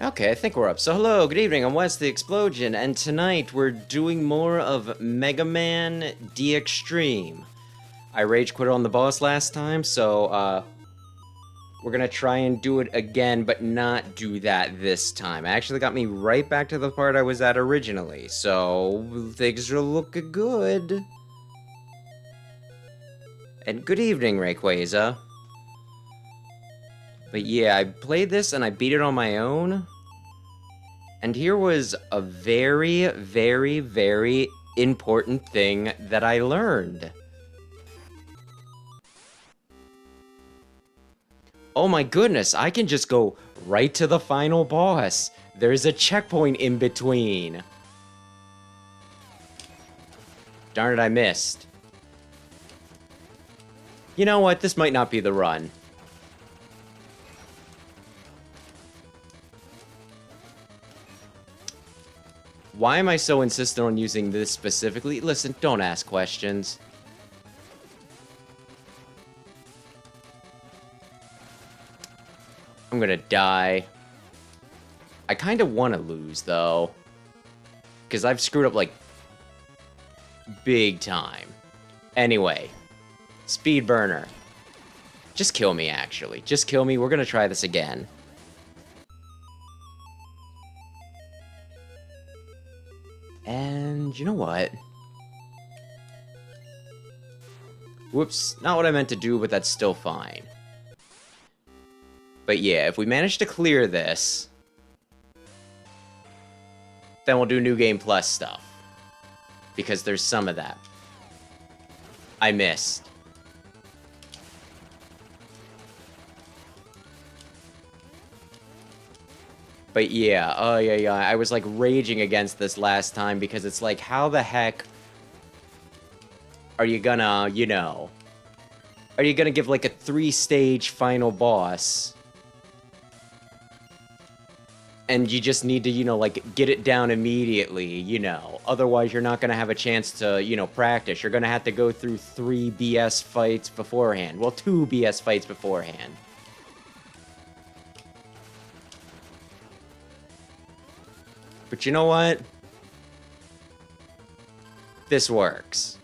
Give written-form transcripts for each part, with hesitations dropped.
Okay, I think we're up. So hello, good evening, I'm Wes the Explosion, and tonight we're doing more of Mega Man DXtreme. I rage quit on the boss last time, so we're gonna try and do it again, but not do that this time. It actually got me right back to the part I was at originally, so things are looking good. And good evening, Rayquaza. But yeah, I played this and I beat it on my own. And here was a very, very, very important thing that I learned. Oh my goodness, I can just go right to the final boss. There's a checkpoint in between. Darn it, I missed. You know what? This might not be the run. Why am I so insistent on using this specifically? Listen, don't ask questions. I'm gonna die. I kind of want to lose, though. Because I've screwed up, like, big time. Anyway. Speed burner. Just kill me, actually. Just kill me. We're gonna try this again. And you know what? Whoops, not what I meant to do, but that's still fine. But yeah, if we manage to clear this, then we'll do New Game Plus stuff. Because there's some of that. I missed. But yeah, oh yeah, I was like raging against this last time because it's like, how the heck are you gonna, you know, are you gonna give like a 3-stage final boss? And you just need to, you know, like, get it down immediately, you know. Otherwise, you're not gonna have a chance to, you know, practice. You're gonna have to go through 3 BS fights beforehand. Well, 2 BS fights beforehand. But you know what? This works.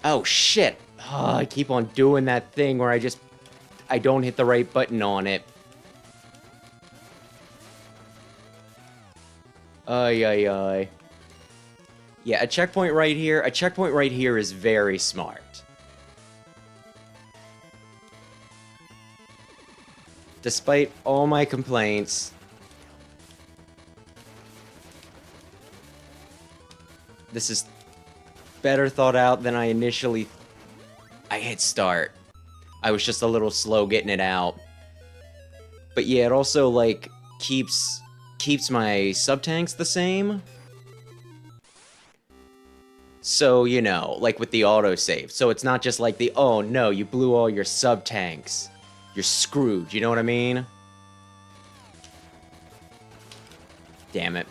Oh, shit. Oh, I keep on doing that thing where I don't hit the right button on it. Ay, ay, ay. Yeah, a checkpoint right here is very smart. Despite all my complaints, this is better thought out than I initially... I hit start. I was just a little slow getting it out. But yeah, it also, like, keeps my sub-tanks the same. So, you know, like with the autosave. So it's not just like the, oh no, you blew all your sub-tanks. You're screwed, you know what I mean? Damn it.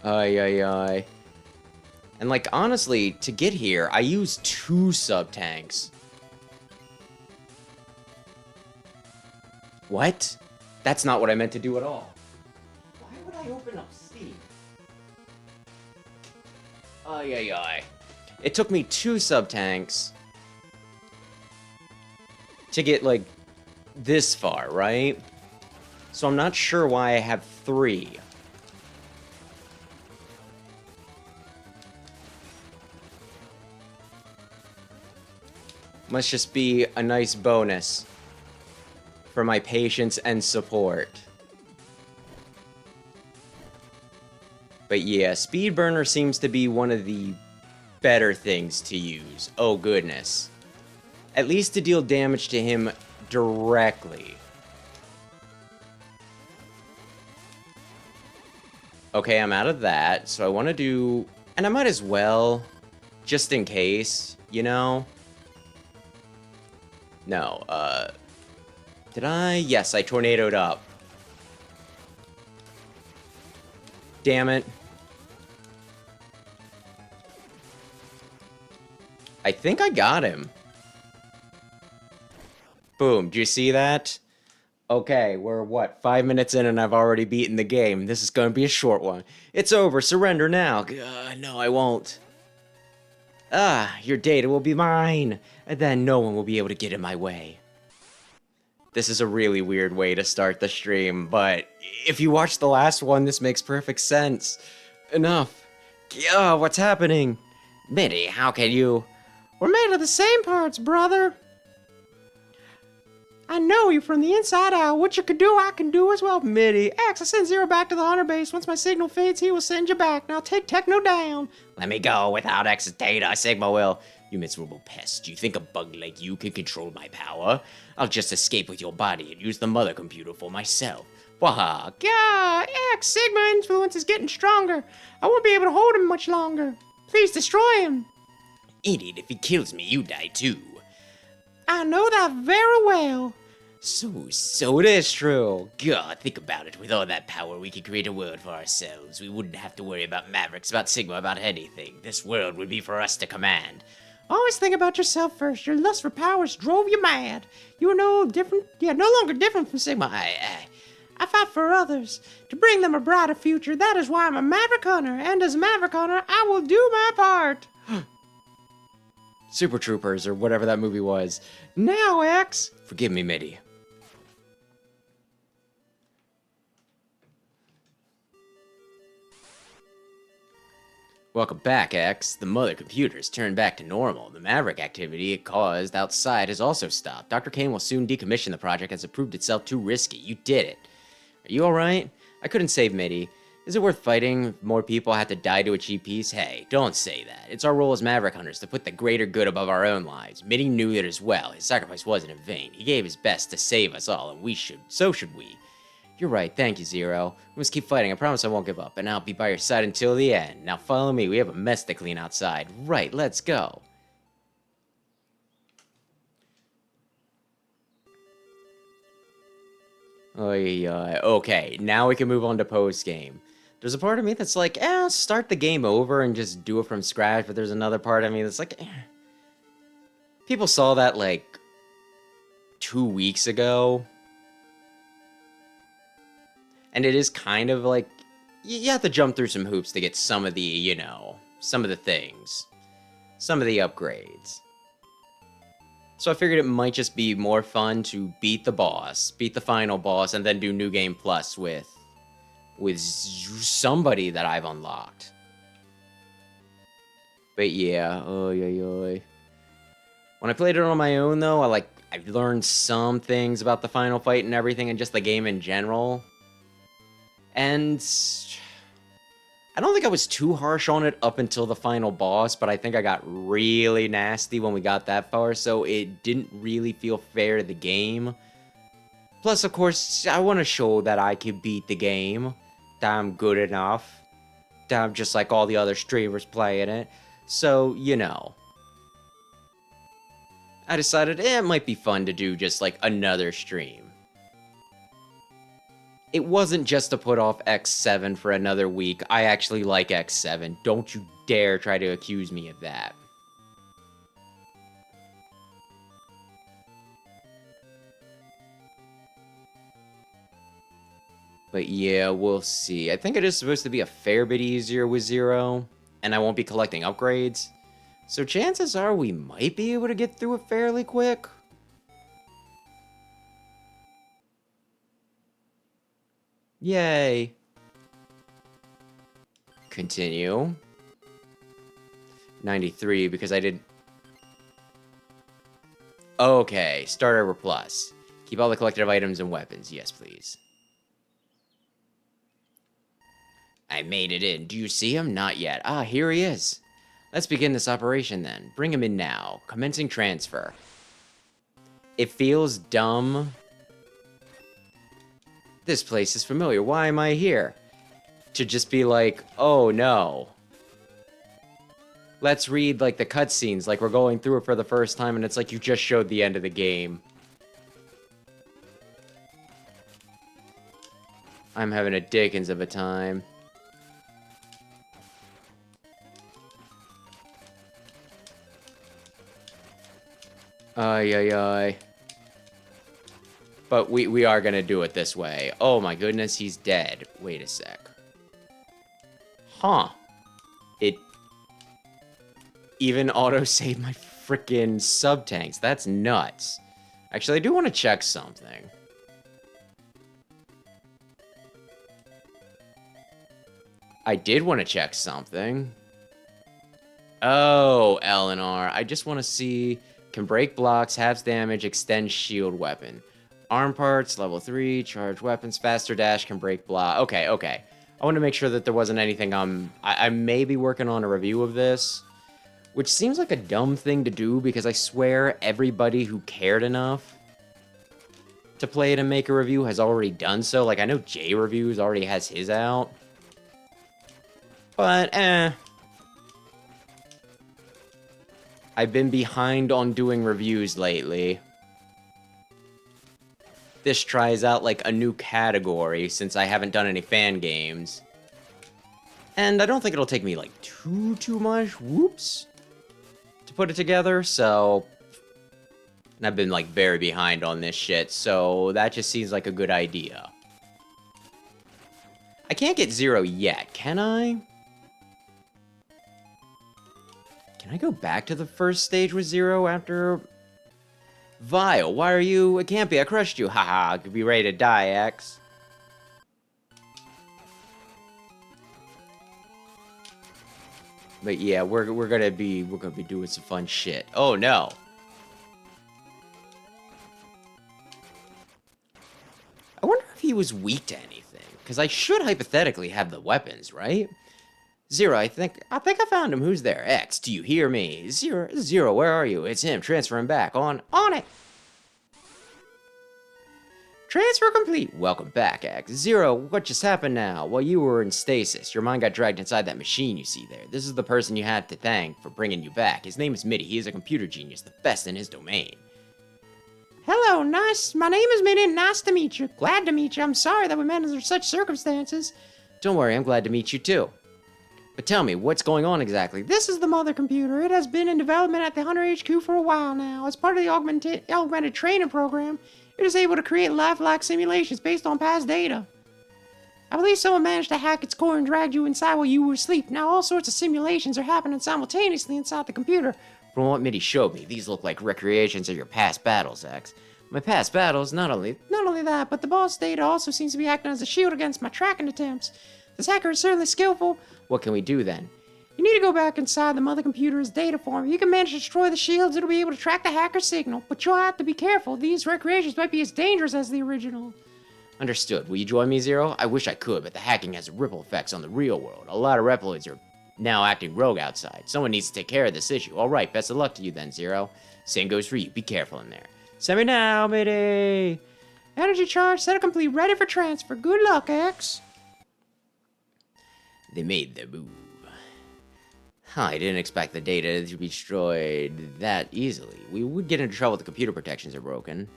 Ay, ay, ay. And, like, honestly, to get here, I used 2 sub-tanks. What? That's not what I meant to do at all. Why would I open up Steam? Ay, ay, ay. It took me 2 sub-tanks to get, like, this far, right? So I'm not sure why I have 3. Must just be a nice bonus for my patience and support. But yeah, Speed Burner seems to be one of the better things to use. Oh goodness. At least to deal damage to him directly. Okay, I'm out of that, so I want to do... And I might as well, just in case, you know? No, did I? Yes, I tornadoed up. damn it. I think I got him. Boom, do you see that? Okay, we're what, 5 minutes in and I've already beaten the game. This is gonna be a short one. It's over, surrender now. No, I won't. Your data will be mine, and then no one will be able to get in my way. This is a really weird way to start the stream, but if you watch the last one, this makes perfect sense. Enough. What's happening? Mitty, how can you... We're made of the same parts, brother. I know you from the inside out. What you can do, I can do as well. Mitty, X, I send Zero back to the hunter base. Once my signal fades, he will send you back. Now take Techno down. Let me go. Without X's data, Sigma will. You miserable pest. Do you think a bug like you can control my power? I'll just escape with your body and use the mother computer for myself. Waha. God, X, Sigma influence is getting stronger. I won't be able to hold him much longer. Please destroy him. Idiot, if he kills me, you die too. I know that very well. So it is true. God, think about it. With all that power, we could create a world for ourselves. We wouldn't have to worry about Mavericks, about Sigma, about anything. This world would be for us to command. Always think about yourself first. Your lust for powers drove you mad. You are no longer different from Sigma. I fight for others, to bring them a brighter future. That is why I'm a Maverick Hunter, and as a Maverick Hunter, I will do my part. Super Troopers, or whatever that movie was. Now, X! Forgive me, Mitty. Welcome back, X. The mother computers turned back to normal. The Maverick activity it caused outside has also stopped. Dr. Kane will soon decommission the project as it proved itself too risky. You did it. Are you alright? I couldn't save Mitty. Is it worth fighting if more people have to die to achieve peace? Hey, don't say that. It's our role as Maverick Hunters to put the greater good above our own lives. Mitty knew it as well. His sacrifice wasn't in vain. He gave his best to save us all, and so should we. You're right, thank you, Zero. We must keep fighting. I promise I won't give up, and I'll be by your side until the end. Now follow me, we have a mess to clean outside. Right, let's go. Okay, now we can move on to post-game. There's a part of me that's like, start the game over and just do it from scratch, but there's another part of me that's like, People saw that, like, 2 weeks ago. And it is kind of like, you have to jump through some hoops to get some of the, some of the things. Some of the upgrades. So I figured it might just be more fun to beat the final boss, and then do New Game Plus with somebody that I've unlocked. But yeah, When I played it on my own, though, I learned some things about the final fight and everything, and just the game in general. And I don't think I was too harsh on it up until the final boss, but I think I got really nasty when we got that far, so it didn't really feel fair to the game. Plus, of course, I want to show that I can beat the game, that I'm good enough, that I'm just like all the other streamers playing it. So, I decided it might be fun to do just like another stream. It wasn't just to put off X7 for another week. I actually like X7. Don't you dare try to accuse me of that. But yeah, we'll see. I think it is supposed to be a fair bit easier with Zero, and I won't be collecting upgrades. So chances are we might be able to get through it fairly quick. Yay. Continue. 93, because I did... Okay, start over plus. Keep all the collected items and weapons. Yes, please. I made it in. Do you see him? Not yet. Ah, here he is. Let's begin this operation then. Bring him in now. Commencing transfer. It feels dumb. This place is familiar. Why am I here? To just be like, oh no. Let's read like the cutscenes, like we're going through it for the first time, and it's like you just showed the end of the game. I'm having a dickens of a time. Ay, ay, ay. But we are gonna do it this way. Oh my goodness, he's dead. Wait a sec. Huh. It even auto-saved my freaking sub-tanks. That's nuts. Actually, I do want to check something. I did want to check something. Oh, Eleanor. I just want to see... Can break blocks, halves damage, extend shield weapon. Arm parts, level 3, charge weapons, faster dash, can break block. Okay, okay. I want to make sure that there wasn't anything I may be working on a review of this. Which seems like a dumb thing to do, because I swear everybody who cared enough to play it and make a review has already done so. Like, I know J Reviews already has his out. But, I've been behind on doing reviews lately. This tries out, like, a new category, since I haven't done any fan games. And I don't think it'll take me, like, too much, whoops, to put it together, so... And I've been, like, very behind on this shit, so that just seems like a good idea. I can't get 0 yet, can I? Can I go back to the first stage with 0 after... Vile, why are you... It can't be, I crushed you. Haha, I could be ready to die, X. But yeah, we're gonna be doing some fun shit. Oh no. I wonder if he was weak to anything, because I should hypothetically have the weapons, right? 0, I think I found him. Who's there? X, do you hear me? 0, where are you? It's him. Transfer him back. On it. Transfer complete. Welcome back, X. 0, what just happened now? Well, you were in stasis. Your mind got dragged inside that machine you see there. This is the person you had to thank for bringing you back. His name is Mitty. He is a computer genius, the best in his domain. Hello, nice. My name is Mitty. Nice to meet you. Glad to meet you. I'm sorry that we met under such circumstances. Don't worry, I'm glad to meet you too. But tell me, what's going on exactly? This is the mother computer. It has been in development at the Hunter HQ for a while now. As part of the augmented training program, it is able to create lifelike simulations based on past data. I believe someone managed to hack its core and dragged you inside while you were asleep. Now all sorts of simulations are happening simultaneously inside the computer. From what Mitty showed me, these look like recreations of your past battles, X. My past battles, not only that, but the boss data also seems to be acting as a shield against my tracking attempts. This hacker is certainly skillful. What can we do then? You need to go back inside the mother computer's data form. If you can manage to destroy the shields, it'll be able to track the hacker's signal. But you'll have to be careful. These recreations might be as dangerous as the original. Understood. Will you join me, 0? I wish I could, but the hacking has ripple effects on the real world. A lot of Reploids are now acting rogue outside. Someone needs to take care of this issue. Alright, best of luck to you then, 0. Same goes for you. Be careful in there. Send me now, Mitty. Energy charge, setup complete, ready for transfer. Good luck, X. They made their move. I didn't expect the data to be destroyed that easily. We would get into trouble if the computer protections are broken.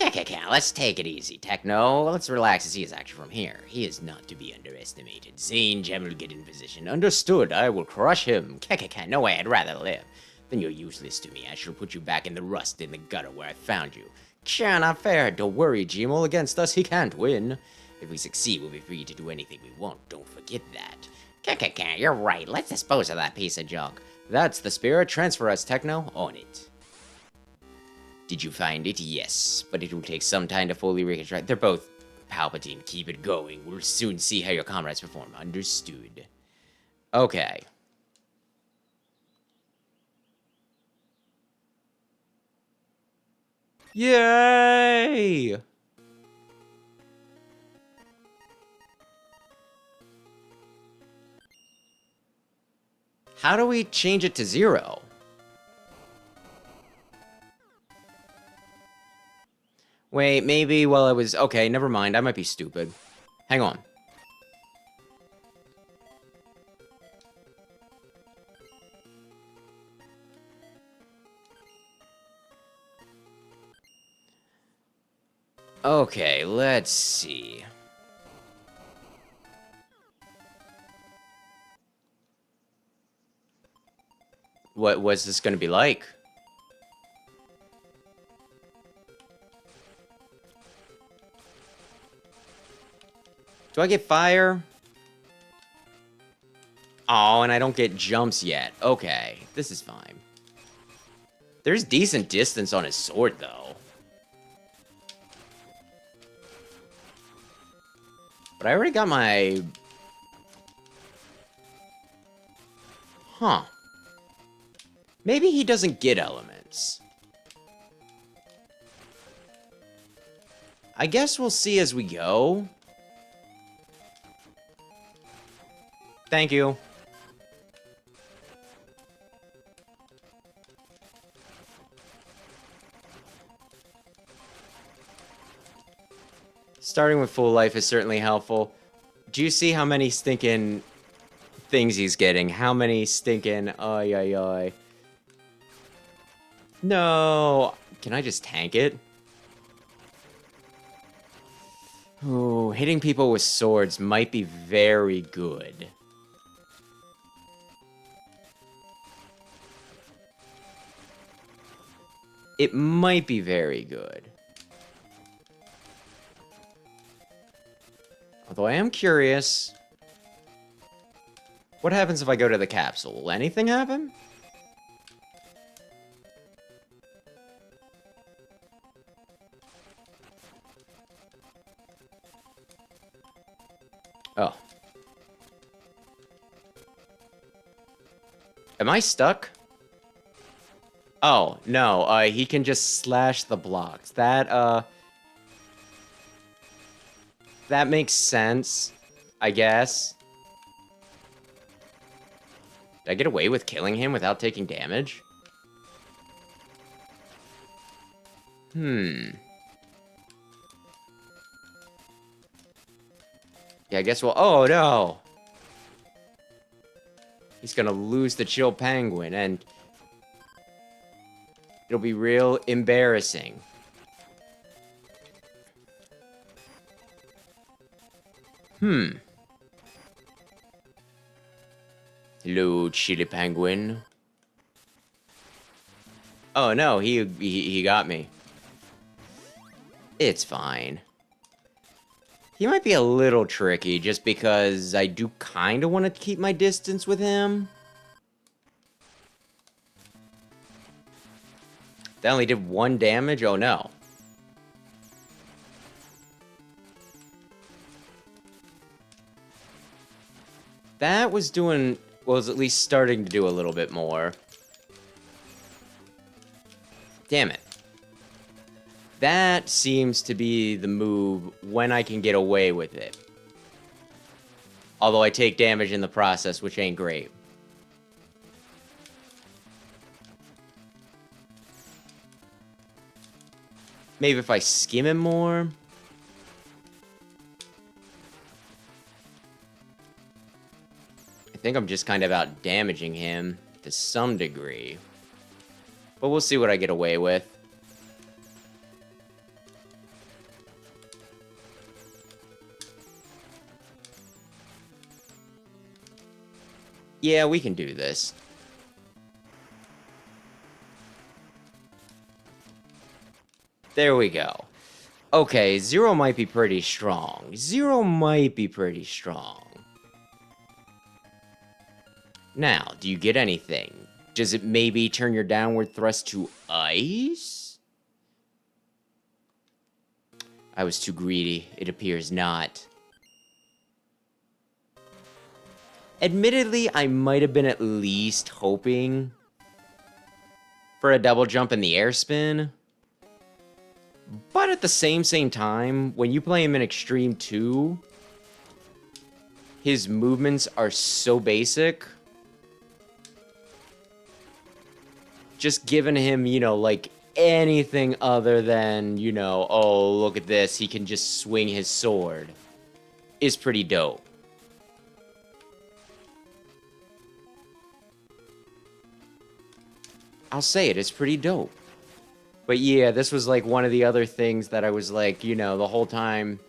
Let's take it easy, Techno. Let's relax and see his action from here. He is not to be underestimated. Zane Gem will get in position. Understood, I will crush him. No way, I'd rather live. Then you're useless to me. I shall put you back in the rust in the gutter where I found you. Not fair. Don't worry, Gmol. Against us, he can't win. If we succeed, we'll be free to do anything we want. Don't forget that. You're right. Let's dispose of that piece of junk. That's the spirit. Transfer us, Techno. On it. Did you find it? Yes. But it will take some time to fully reconstruct. They're both Palpatine. Keep it going. We'll soon see how your comrades perform. Understood. Okay. Yay! How do we change it to 0? Wait, maybe while I was... Okay, never mind. I might be stupid. Hang on. Okay, let's see. What was this gonna be like? Do I get fire? Oh, and I don't get jumps yet. Okay, this is fine. There's decent distance on his sword, though. But I already got my... Huh. Maybe he doesn't get elements. I guess we'll see as we go. Thank you. Starting with full life is certainly helpful. Do you see how many stinking things he's getting? How many stinking... Ay, ay, ay. No. Can I just tank it? Ooh, hitting people with swords might be very good. It might be very good. Although I am curious. What happens if I go to the capsule? Will anything happen? Oh. Am I stuck? Oh, no, he can just slash the blocks. That makes sense, I guess. Did I get away with killing him without taking damage? Yeah, I guess we'll... Oh, no! He's gonna lose the chill penguin, and... it'll be real embarrassing. Hello, chili penguin. Oh no, he got me. It's fine. He might be a little tricky just because I do kind of want to keep my distance with him. That only did 1 damage? Oh no. That was doing... was at least starting to do a little bit more. Damn it. That seems to be the move when I can get away with it. Although I take damage in the process, which ain't great. Maybe if I skim him more. I think I'm just kind of out damaging him to some degree. But we'll see what I get away with. Yeah, we can do this. There we go. Okay, Zero might be pretty strong. Zero might be pretty strong. Now, do you get anything? Does it maybe turn your downward thrust to ice? I was too greedy. It appears not. Admittedly, I might have been at least hoping for a double jump in the air spin. But at the same time, when you play him in Xtreme 2, his movements are so basic. Just giving him, you know, like anything other than, you know, oh, look at this, he can just swing his sword, is pretty dope. I'll say it, it's pretty dope. But yeah, this was like one of the other things that I was like, you know, the whole time,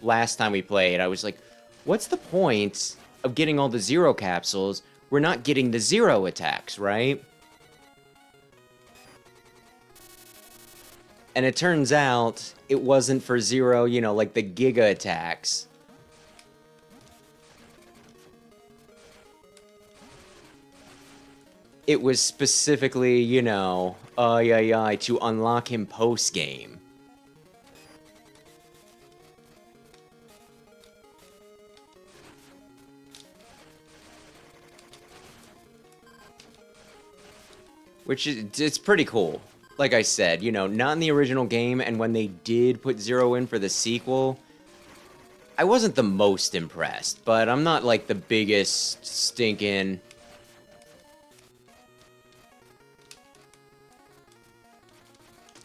last time we played, I was like, what's the point of getting all the Zero capsules? We're not getting the Zero attacks, right? And it turns out it wasn't for Zero, you know, like the Giga attacks. it was specifically, you know, to unlock him post-game. Which is, it's pretty cool. Like I said, you know, not in the original game, and when they did put Zero in for the sequel, I wasn't the most impressed, but I'm not like the biggest stinking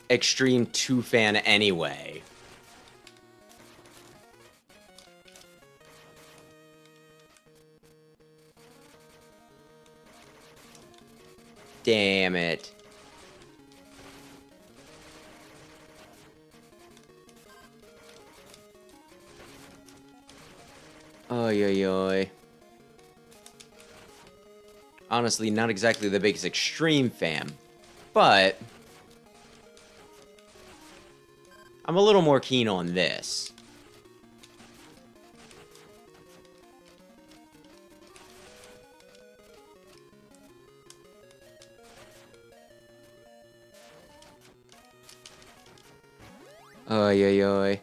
Xtreme 2 fan anyway. Damn it. Oy, oy, oy. Honestly, not exactly the biggest Xtreme fan, but I'm a little more keen on this. Oy, oy, oy.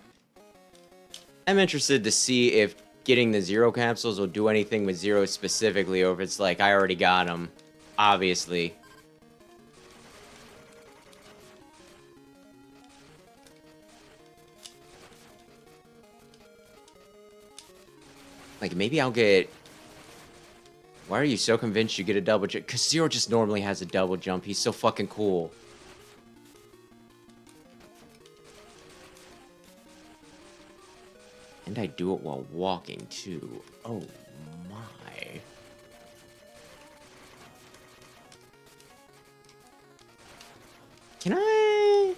I'm interested to see if getting the Zero capsules will do anything with Zero specifically, or if it's like, I already got them, obviously. Like, maybe I'll get... Why are you so convinced you get a double jump? Because Zero just normally has a double jump. He's so fucking cool. And I do it while walking, too. Oh, my. Can I...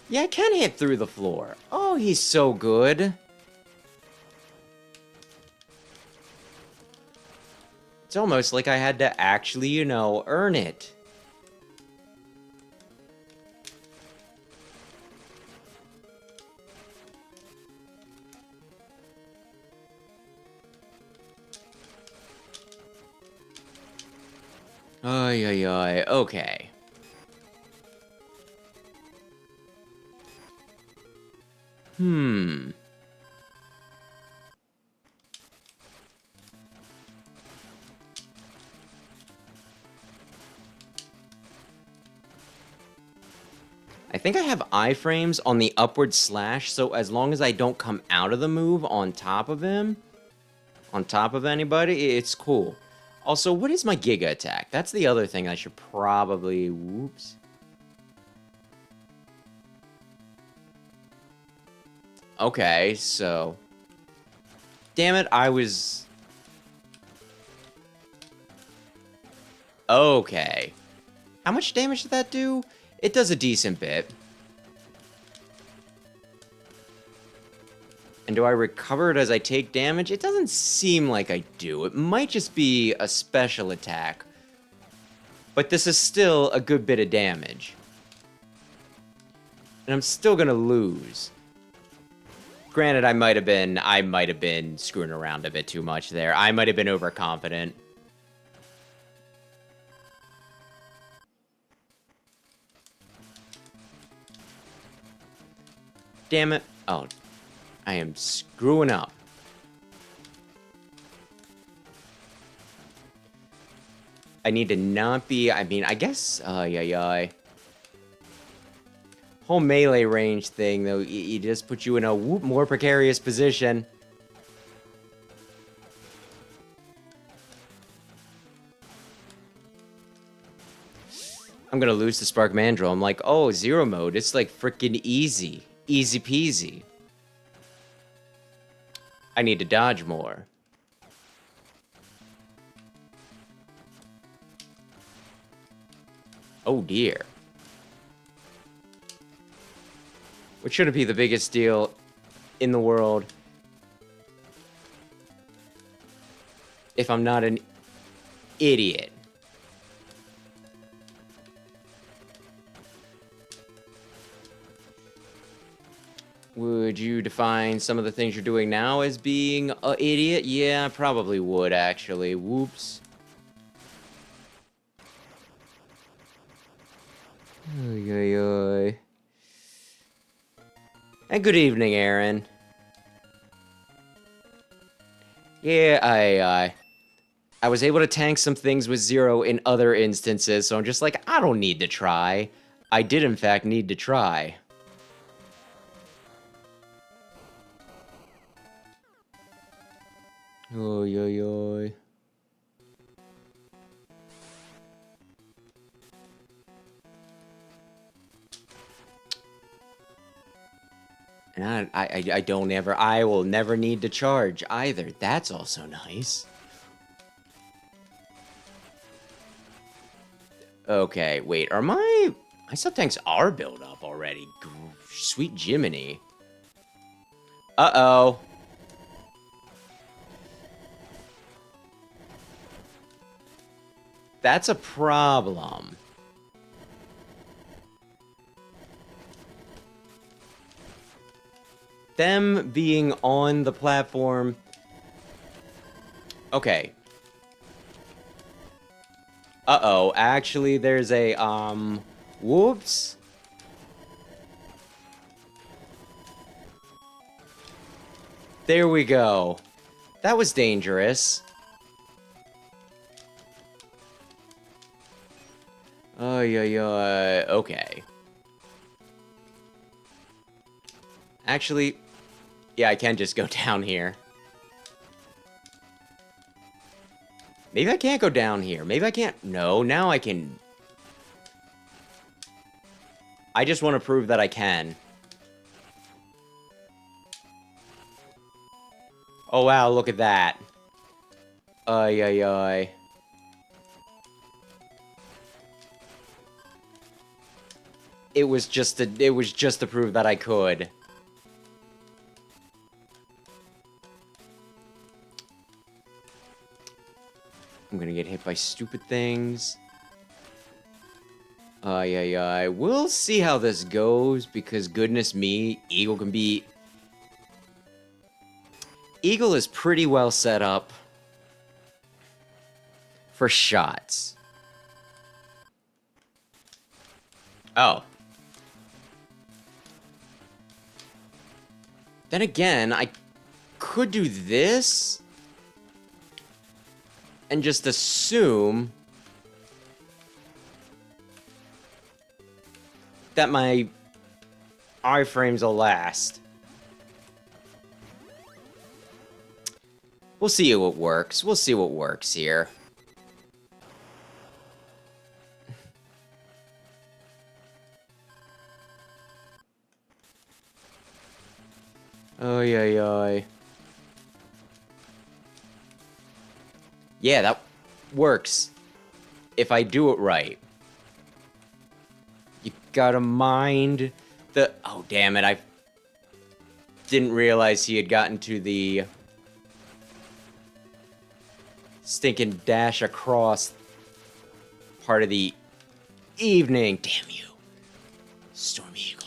Yeah, I can hit through the floor. Oh, he's so good. It's almost like I had to actually, you know, earn it. Ay, ay, ay. Okay. I think I have iframes on the upward slash, so as long as I don't come out of the move on top of him, on top of anybody, it's cool. Also, what is my Giga attack? That's the other thing I should probably... Whoops. Okay, so... Damn it, I was... Okay. How much damage did that do? It does a decent bit. And do I recover it as I take damage? It doesn't seem like I do. It might just be a special attack. But this is still a good bit of damage. And I'm still gonna lose. Granted, I might have been screwing around a bit too much there. I might have been overconfident. Damn it. Oh, I am screwing up. I need to not be, I mean, I guess, yeah. Whole melee range thing, though, it just puts you in a more precarious position. I'm gonna lose the Spark Mandrill. I'm like, oh, Zero mode, it's like freaking easy. Easy peasy. I need to dodge more. Oh dear. Which shouldn't be the biggest deal in the world. If I'm not an idiot. Would you define some of the things you're doing now as being an idiot? Yeah, I probably would, actually. Whoops. Oy, oy, oy. And good evening, Aaron. Yeah, I was able to tank some things with Zero in other instances, so I'm just like, I don't need to try. I did, in fact, need to try. Oy, oy, oy. And I will never need to charge either. That's also nice. Okay, wait, are my sub-tanks are built up already. Sweet Jiminy. Uh-oh. That's a problem. Them being on the platform... Okay. Uh-oh, actually, there's a, whoops. There we go. That was dangerous. Oh, yeah. Okay. Actually, yeah, I can just go down here. Maybe I can't go down here. Maybe I can't. No, now I can. I just want to prove that I can. Oh, wow, look at that. Ay, ay, ay. It was just to prove that I could. I'm gonna get hit by stupid things. Ay, ay, ay. We'll see how this goes, because goodness me, Eagle can be... Eagle is pretty well set up for shots. Oh. Then again, I could do this and just assume that my iframes will last. We'll see what works. We'll see what works here. Oh, yeah. Yeah, that works. If I do it right. You gotta mind the... Oh, damn it, I didn't realize he had gotten to the stinking dash across part of the evening. Damn you, Storm Eagle.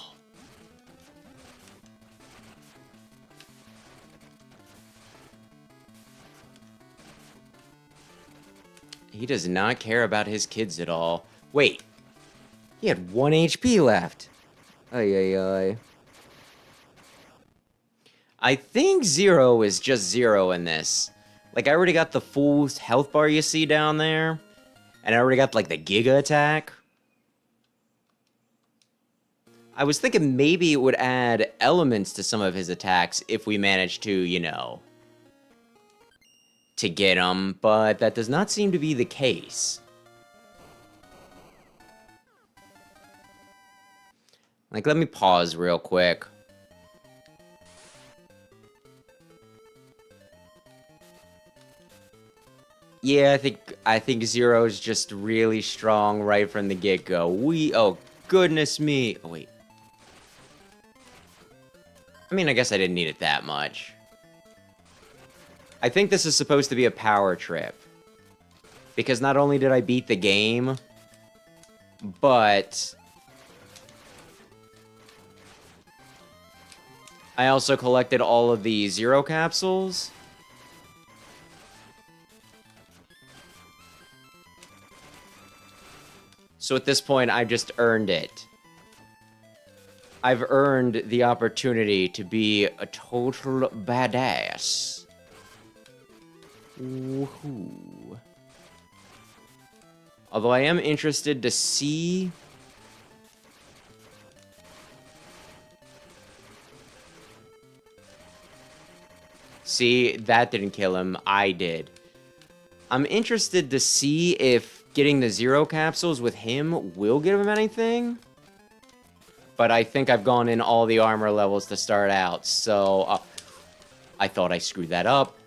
He does not care about his kids at all. Wait. He had 1 HP left. Ay, ay, ay. I think Zero is just Zero in this. Like, I already got the full health bar you see down there. And I already got, like, the Giga attack. I was thinking maybe it would add elements to some of his attacks if we managed to, you know, to get him, but that does not seem to be the case. Like, let me pause real quick. Yeah, I think Zero's just really strong right from the get-go. Oh, goodness me. Oh, wait. I mean, I guess I didn't need it that much. I think this is supposed to be a power trip. Because not only did I beat the game, but I also collected all of the Zero capsules. So at this point, I've just earned it. I've earned the opportunity to be a total badass. Woohoo. Although I am interested to see... See, that didn't kill him. I did. I'm interested to see if getting the 0 capsules with him will give him anything. But I think I've gone in all the armor levels to start out, so... I thought I screwed that up.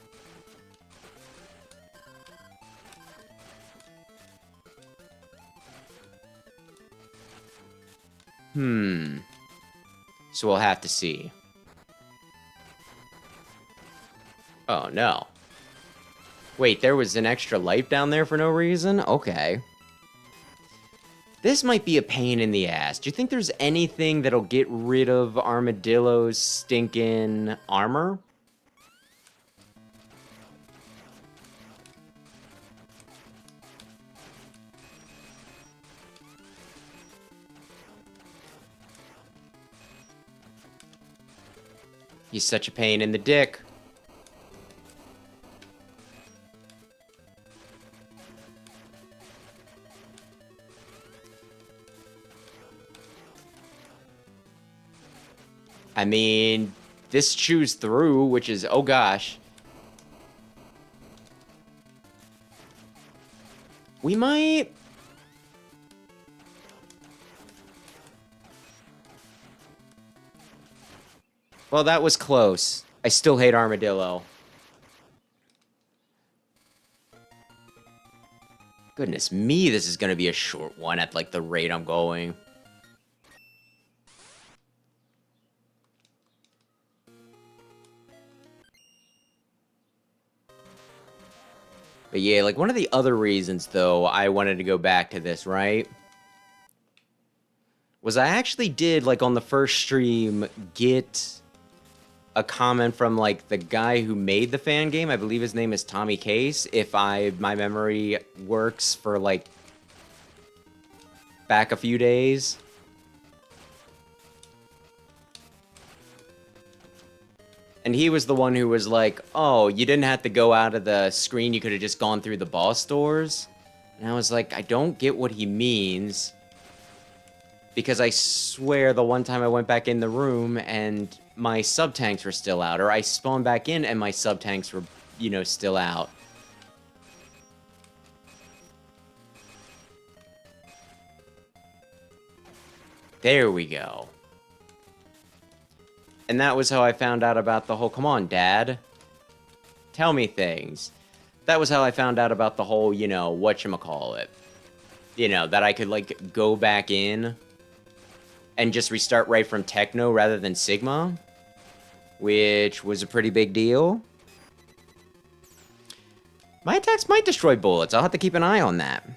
So we'll have to see. Oh, no. Wait, there was an extra life down there for no reason? Okay. This might be a pain in the ass. Do you think there's anything that'll get rid of Armadillo's stinking armor? He's such a pain in the dick. I mean, this chews through, which is, oh gosh. We might... Well, that was close. I still hate Armadillo. Goodness me, this is gonna be a short one at, like, the rate I'm going. But yeah, like, one of the other reasons, though, I wanted to go back to this, right? Was I actually did, like, on the first stream, get a comment from, like, the guy who made the fan game. I believe his name is Tommy Case, if my memory works for, like, back a few days. And he was the one who was like, oh, you didn't have to go out of the screen, you could have just gone through the boss doors. And I was like, I don't get what he means. Because I swear the one time I went back in the room and my sub-tanks were still out. Or I spawned back in and my sub-tanks were, you know, still out. There we go. And that was how I found out about the whole, come on, Dad. Tell me things. That was how I found out about the whole, you know, whatchamacallit. You know, that I could, like, go back in and just restart right from Techno rather than Sigma. Which was a pretty big deal. My attacks might destroy bullets. I'll have to keep an eye on that.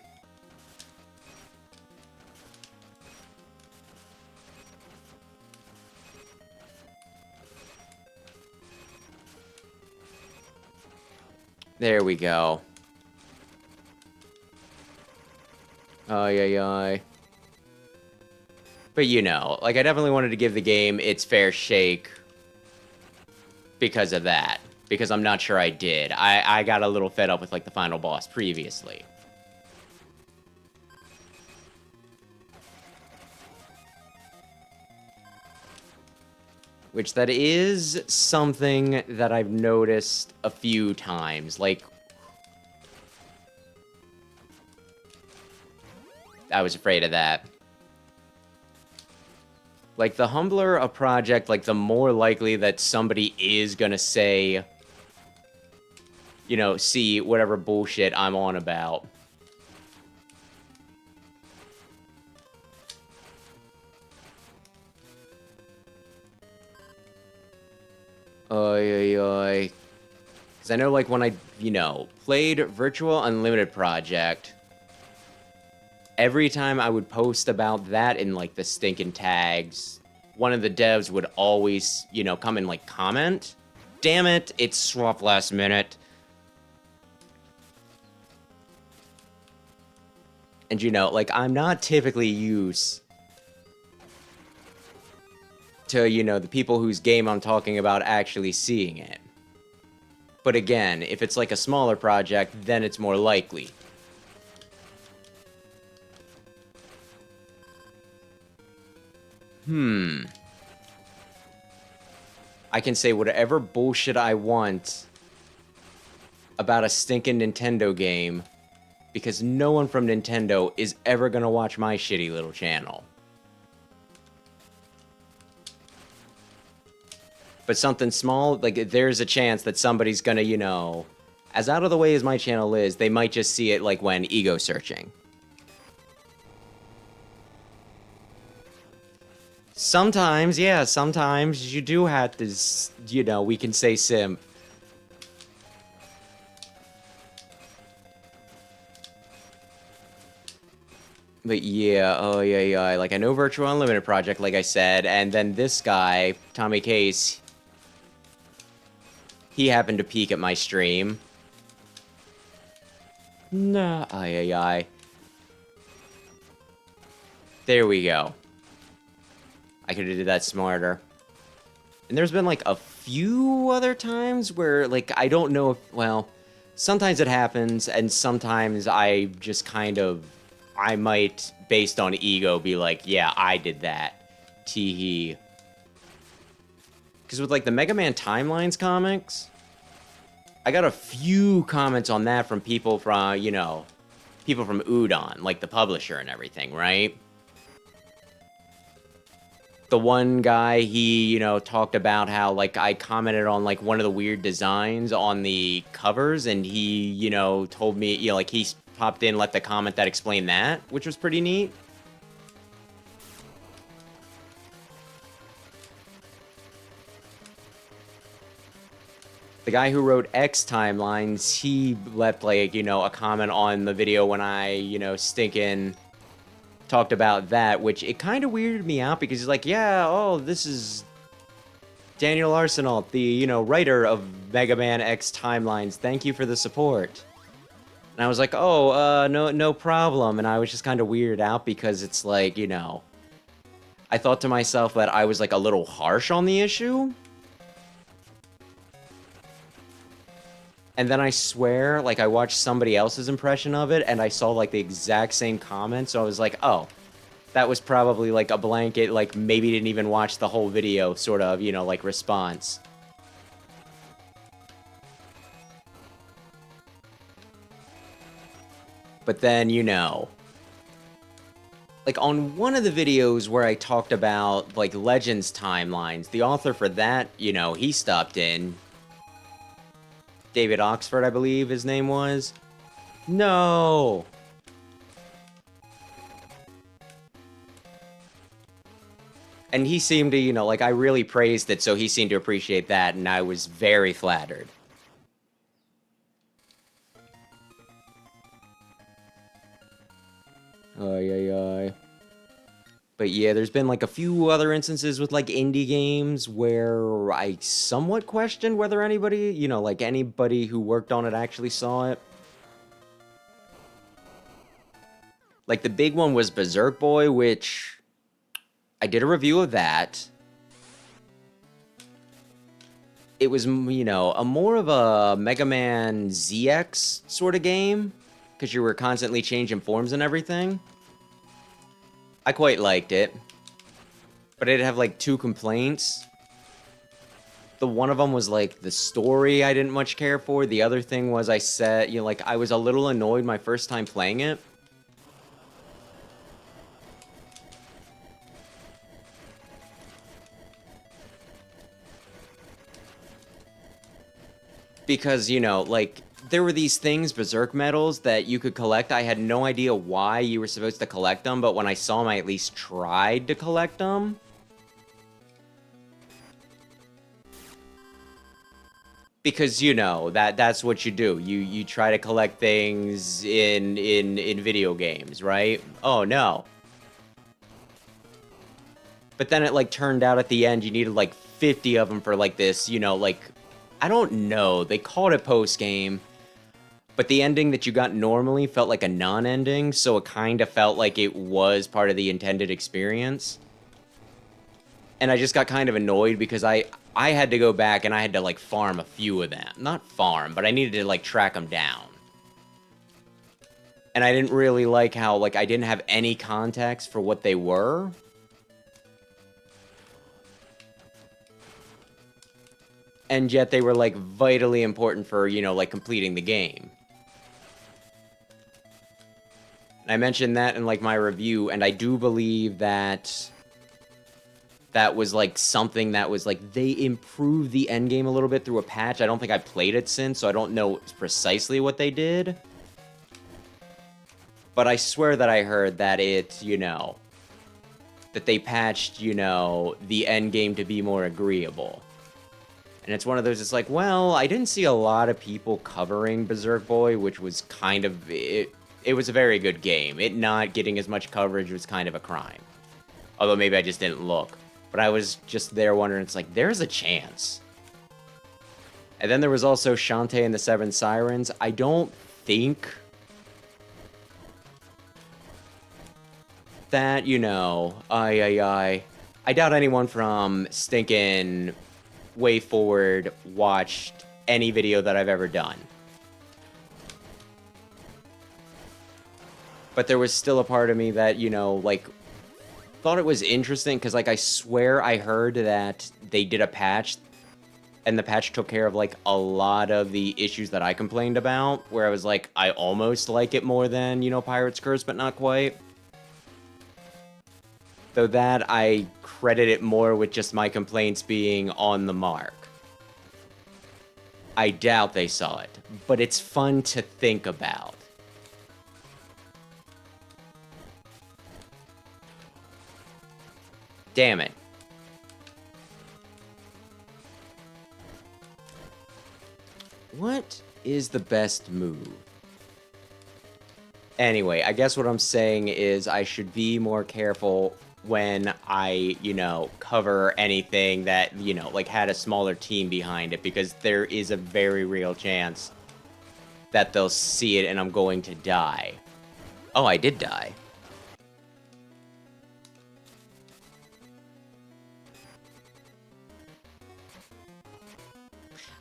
There we go. Ay, ay, ay. But you know, like, I definitely wanted to give the game its fair shake because of that. Because I'm not sure I did. I got a little fed up with, like, the final boss previously. Which that is something that I've noticed a few times. Like, I was afraid of that. Like, the humbler a project, like, the more likely that somebody is gonna say, you know, see whatever bullshit I'm on about. Oy, oy, oy. Because I know, like, when I, you know, played Virtual Unlimited Project, every time I would post about that in, like, the stinking tags, one of the devs would always, you know, come and, like, comment. Damn it, it's swap last minute. And, you know, like, I'm not typically used to, you know, the people whose game I'm talking about actually seeing it. But again, if it's like a smaller project, then it's more likely. I can say whatever bullshit I want about a stinking Nintendo game, because no one from Nintendo is ever gonna watch my shitty little channel. But something small, like, there's a chance that somebody's gonna, you know, as out of the way as my channel is, they might just see it, like, when ego searching. Sometimes, yeah, sometimes you do have to, you know, we can say simp. But yeah, oh yeah, like, I know Virtual Unlimited Project, like I said, and then this guy, Tommy Case, he happened to peek at my stream. Nah, ay. There we go. I could have did that smarter. And there's been, like, a few other times where, like, I don't know if, well, sometimes it happens, and sometimes I just kind of, I might, based on ego, be like, yeah, I did that. Tee-hee. Because with, like, the Mega Man Timelines comics, I got a few comments on that from people from, you know, people from Udon, like the publisher and everything, right? The one guy, he, you know, talked about how, like, I commented on, like, one of the weird designs on the covers, and he, you know, told me, you know, like, he popped in, left a comment that explained that, which was pretty neat. The guy who wrote X Timelines, he left, like, you know, a comment on the video when I, you know, stinking talked about that, which it kind of weirded me out because he's like, yeah, oh, this is Daniel Arsenault, the, you know, writer of Mega Man X Timelines. Thank you for the support. And I was like, oh, no problem. And I was just kind of weirded out because it's like, you know, I thought to myself that I was, like, a little harsh on the issue. And then I swear, like, I watched somebody else's impression of it, and I saw, like, the exact same comment, so I was like, oh, that was probably, like, a blanket, like, maybe didn't even watch the whole video, sort of, you know, like, response. But then, you know, like, on one of the videos where I talked about, like, Legends timelines, the author for that, you know, he stopped in. David Oxford, I believe his name was. No! And he seemed to, you know, like, I really praised it, so he seemed to appreciate that, and I was very flattered. Ay. But yeah, there's been, like, a few other instances with, like, indie games where I somewhat questioned whether anybody, you know, like, anybody who worked on it actually saw it. Like, the big one was Berserk Boy, which I did a review of that. It was, you know, a more of a Mega Man ZX sort of game, because you were constantly changing forms and everything. I quite liked it, but I'd have, like, two complaints. The one of them was, like, the story I didn't much care for. The other thing was I said, you know, like, I was a little annoyed my first time playing it. Because, you know, like, there were these things, Berserk medals, that you could collect. I had no idea why you were supposed to collect them, but when I saw them, I at least tried to collect them. Because, you know, that's what you do. You try to collect things in video games, right? Oh, no. But then it, like, turned out at the end you needed, like, 50 of them for, like, this, you know, like, I don't know. They called it post-game. But the ending that you got normally felt like a non-ending, so it kind of felt like it was part of the intended experience. And I just got kind of annoyed because I had to go back and I had to, like, farm a few of them. Not farm, but I needed to, like, track them down. And I didn't really like how, like, I didn't have any context for what they were. And yet they were, like, vitally important for, you know, like, completing the game. And I mentioned that in, like, my review, and I do believe that that was, like, something that was, like, they improved the endgame a little bit through a patch. I don't think I played it since, so I don't know precisely what they did. But I swear that I heard that it, you know, that they patched, you know, the endgame to be more agreeable. And it's one of those, it's like, well, I didn't see a lot of people covering Berserk Boy, which was kind of, it was a very good game. It not getting as much coverage was kind of a crime. Although maybe I just didn't look. But I was just there wondering, it's like, there's a chance. And then there was also Shantae and the Seven Sirens. I don't think that, you know, I doubt anyone from stinking Way Forward watched any video that I've ever done. But there was still a part of me that, you know, like, thought it was interesting, because, like, I swear I heard that they did a patch, and the patch took care of, like, a lot of the issues that I complained about, where I was like, I almost like it more than, you know, Pirate's Curse, but not quite. Though that, I credit it more with just my complaints being on the mark. I doubt they saw it, but it's fun to think about. Damn it. What is the best move? Anyway, I guess what I'm saying is I should be more careful when I, you know, cover anything that, you know, like, had a smaller team behind it, because there is a very real chance that they'll see it and I'm going to die. Oh, I did die.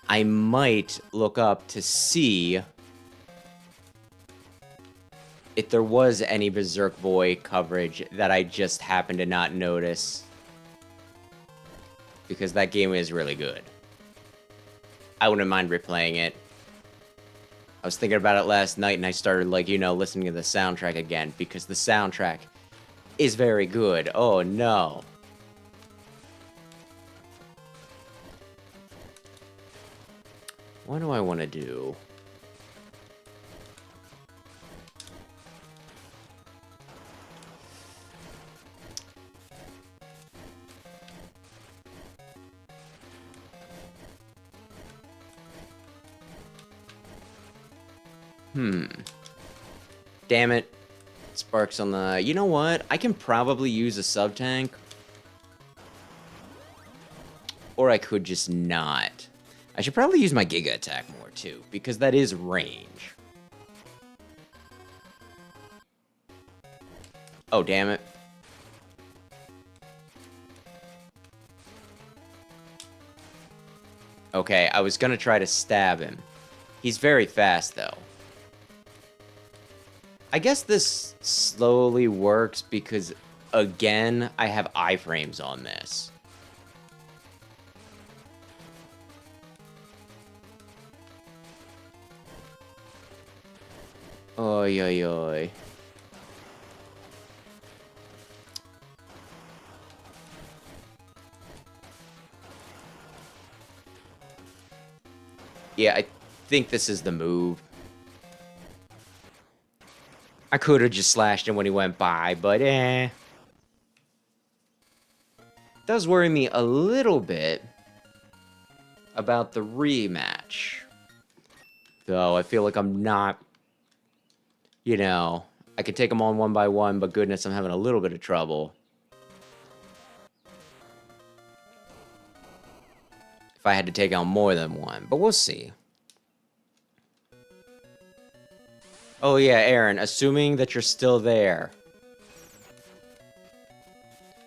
I might look up to see if there was any Berserk Boy coverage that I just happened to not notice. Because that game is really good. I wouldn't mind replaying it. I was thinking about it last night and I started, like, you know, listening to the soundtrack again, because the soundtrack is very good. Oh no. What do I want to do? Damn it. Sparks on the... You know what? I can probably use a sub-tank. Or I could just not. I should probably use my Giga attack more, too, because that is range. Oh, damn it. Okay, I was gonna try to stab him. He's very fast, though. I guess this slowly works because, again, I have iframes on this. Oy, oy, oy. Yeah, I think this is the move. I could have just slashed him when he went by, but eh. Does worry me a little bit about the rematch. Though I feel like I'm not, you know, I could take them on one by one, but goodness, I'm having a little bit of trouble. If I had to take on more than one, but we'll see. Oh yeah, Aaron, assuming that you're still there.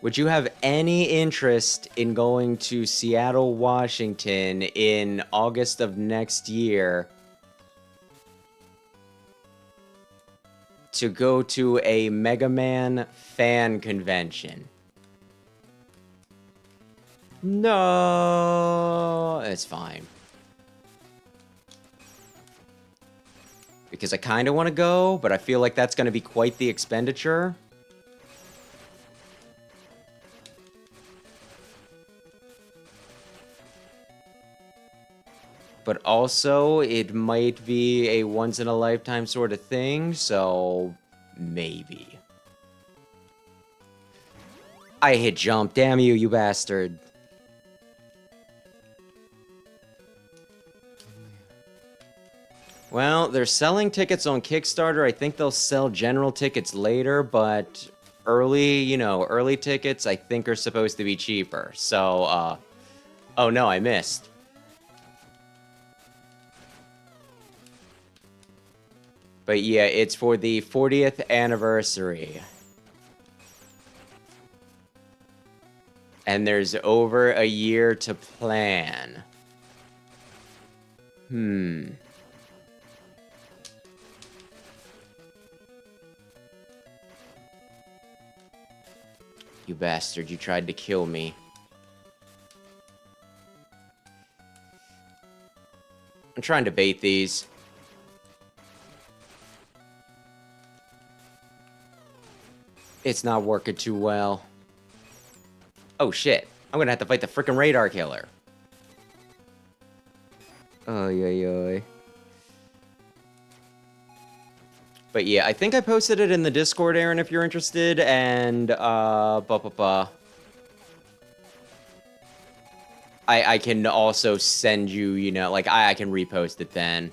Would you have any interest in going to Seattle, Washington in August of next year to go to a Mega Man fan convention? No, it's fine. Because I kind of want to go, but I feel like that's going to be quite the expenditure. But also, it might be a once-in-a-lifetime sort of thing, so maybe. I hit jump. Damn you, you bastard. Well, they're selling tickets on Kickstarter. I think they'll sell general tickets later, but early tickets I think are supposed to be cheaper. So, oh no, I missed. But yeah, it's for the 40th anniversary. And there's over a year to plan. You bastard, you tried to kill me. I'm trying to bait these. It's not working too well. Oh shit, I'm gonna have to fight the frickin' radar killer. Oy. But yeah, I think I posted it in the Discord, Aaron, if you're interested, and, I can also send you, like, I can repost it then.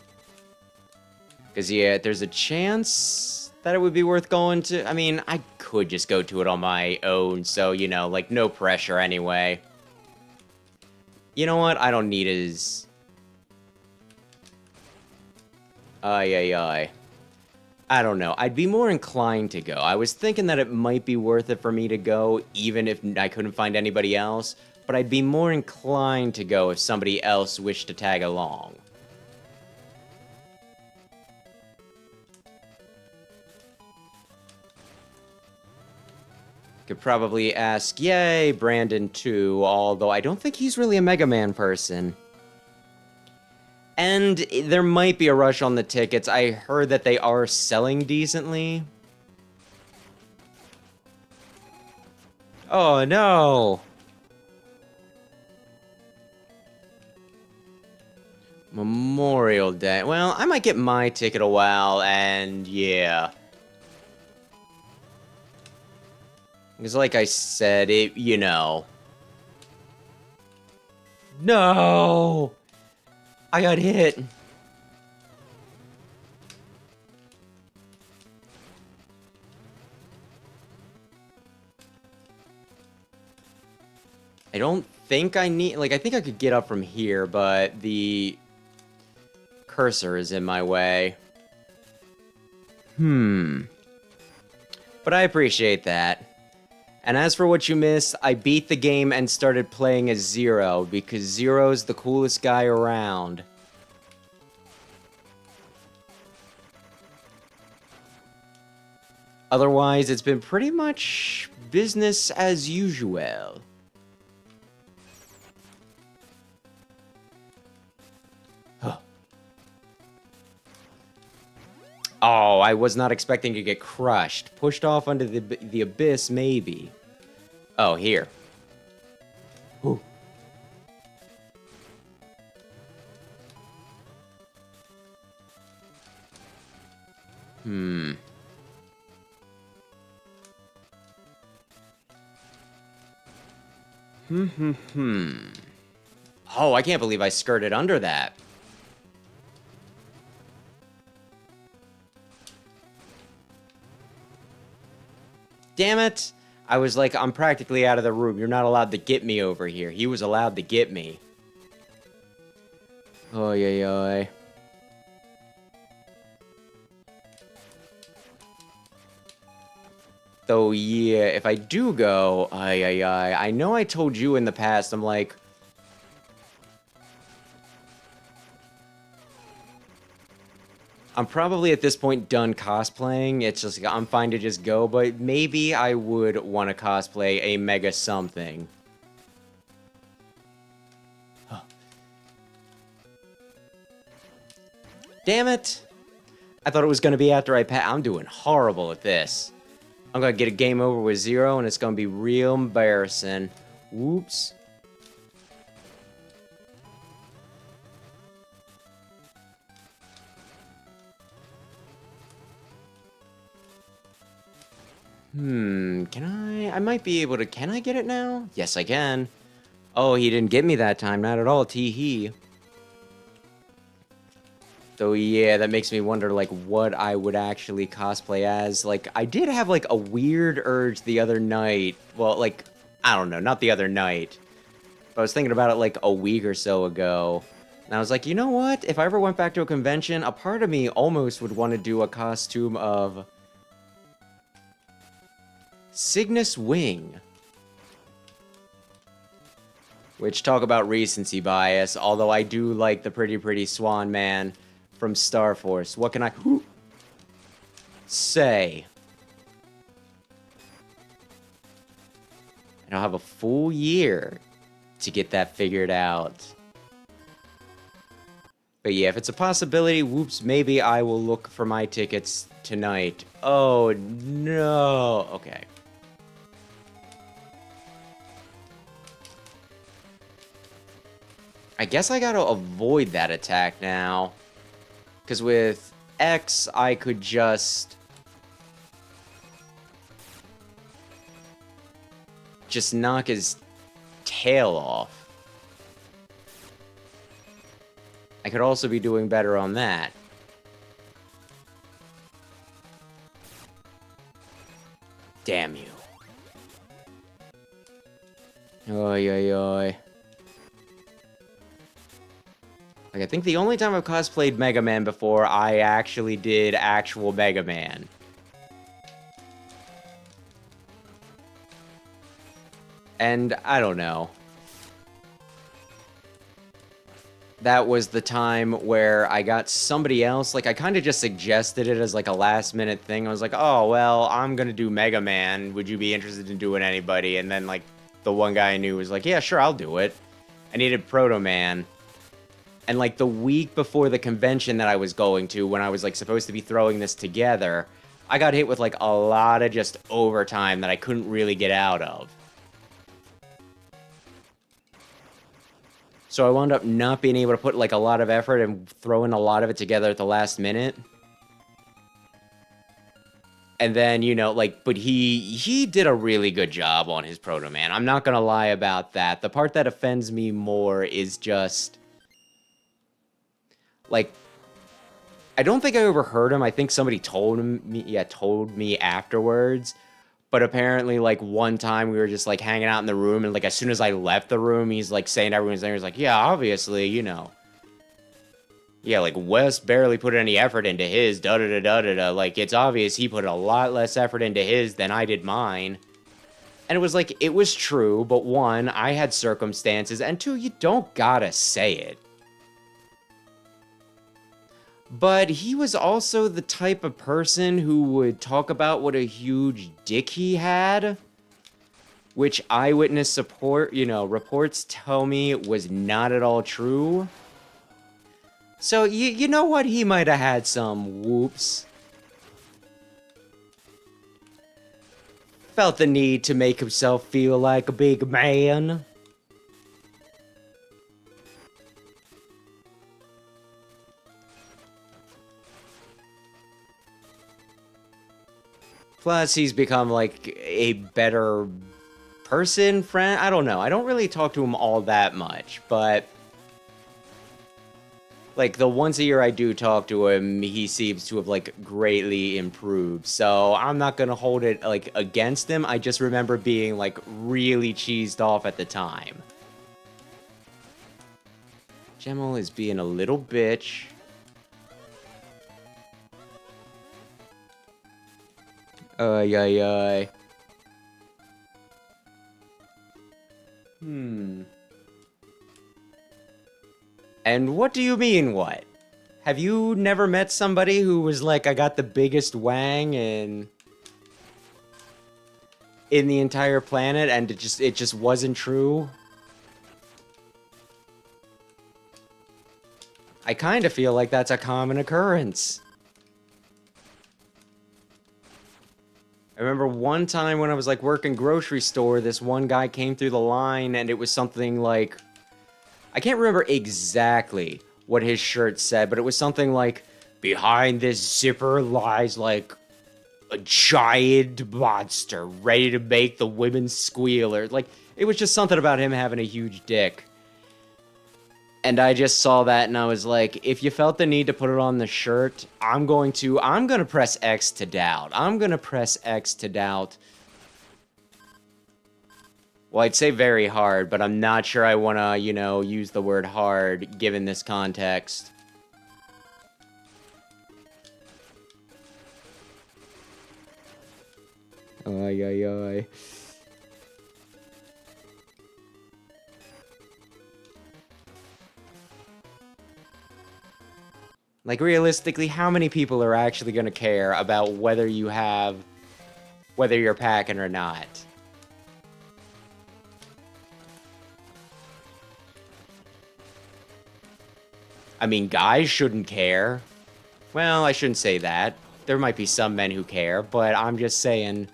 Because, yeah, there's a chance that it would be worth going to. I mean, I could just go to it on my own, so, like, no pressure anyway. You know what? I don't need his... I don't know. I'd be more inclined to go. I was thinking that it might be worth it for me to go, even if I couldn't find anybody else, but I'd be more inclined to go if somebody else wished to tag along. Could probably ask, yay, Brandon too, although I don't think he's really a Mega Man person. And there might be a rush on the tickets. I heard that they are selling decently. Oh, no. Memorial Day. Well, I might get my ticket a while, and yeah. Because like I said, No! I got hit. I don't think I need... Like, I think I could get up from here, but the cursor is in my way. But I appreciate that. And as for what you missed, I beat the game and started playing as Zero, because Zero's the coolest guy around. Otherwise, it's been pretty much business as usual. Oh, I was not expecting to get crushed. Pushed off under the abyss, maybe. Oh, here. Ooh. Oh, I can't believe I skirted under that. Damn it! I was like, I'm practically out of the room. You're not allowed to get me over here. He was allowed to get me. Oy. Though, yeah, if I do go, I know I told you in the past, I'm like, I'm probably at this point done cosplaying. It's just, I'm fine to just go, but maybe I would want to cosplay a mega something. Damn it! I thought it was going to be after I'm doing horrible at this. I'm going to get a game over with 0, and it's going to be real embarrassing. Whoops. Can I might be able to, can I get it now? Yes, I can. Oh, he didn't get me that time, not at all, tee-hee. So yeah, that makes me wonder, like, what I would actually cosplay as. Like, I did have, like, a weird urge the other night. Well, like, I don't know, not the other night. But I was thinking about it, like, a week or so ago. And I was like, you know what? If I ever went back to a convention, a part of me almost would want to do a costume of Cygnus Wing. Which, talk about recency bias, although I do like the pretty Swan Man from Star Force. What can I say? And I'll have a full year to get that figured out. But yeah, if it's a possibility, whoops, maybe I will look for my tickets tonight. Oh, no. Okay. I guess I gotta avoid that attack now. Because with X, I could just knock his tail off. I could also be doing better on that. Damn you. Oy, oy, oy. Like, I think the only time I've cosplayed Mega Man before, I actually did actual Mega Man. And, I don't know. That was the time where I got somebody else, like, I kind of just suggested it as, like, a last-minute thing. I was like, oh, well, I'm gonna do Mega Man. Would you be interested in doing anybody? And then, like, the one guy I knew was like, yeah, sure, I'll do it. I needed Proto Man. And, like, the week before the convention that I was going to, when I was, like, supposed to be throwing this together, I got hit with, like, a lot of just overtime that I couldn't really get out of. So I wound up not being able to put, like, a lot of effort and throwing a lot of it together at the last minute. And then, you know, like, but he did a really good job on his Proto Man. I'm not gonna lie about that. The part that offends me more is just, like, I don't think I overheard him. I think somebody told me afterwards. But apparently, like, one time we were just, like, hanging out in the room, and, like, as soon as I left the room, he's, like, saying to everyone's there, he's like, yeah, obviously, you know. Yeah, like, Wes barely put any effort into his, da-da-da-da-da-da. Like, it's obvious he put a lot less effort into his than I did mine. And it was like, it was true, but one, I had circumstances, and two, you don't gotta say it. But he was also the type of person who would talk about what a huge dick he had, which eyewitness support, you know, reports tell me was not at all true. So, you know what? He might have had some whoops. Felt the need to make himself feel like a big man. Plus, he's become, like, a better person, friend? I don't know. I don't really talk to him all that much, but, like, the once a year I do talk to him, he seems to have, like, greatly improved. So, I'm not gonna hold it, like, against him. I just remember being, like, really cheesed off at the time. Gemel is being a little bitch. Ay, ay, ay. And what do you mean, what? Have you never met somebody who was like, I got the biggest wang in the entire planet, and it just wasn't true? I kind of feel like that's a common occurrence. I remember one time when I was like working grocery store, this one guy came through the line and it was something like, I can't remember exactly what his shirt said, but it was something like, behind this zipper lies like a giant monster ready to make the women squeal, or like, it was just something about him having a huge dick. And I just saw that and I was like, if you felt the need to put it on the shirt, I'm gonna press X to doubt. I'm gonna press X to doubt. Well, I'd say very hard, but I'm not sure I wanna, you know, use the word hard given this context. Ay, ay, ay. Like, realistically, how many people are actually going to care about whether you're packing or not? I mean, guys shouldn't care. Well, I shouldn't say that. There might be some men who care, but I'm just saying.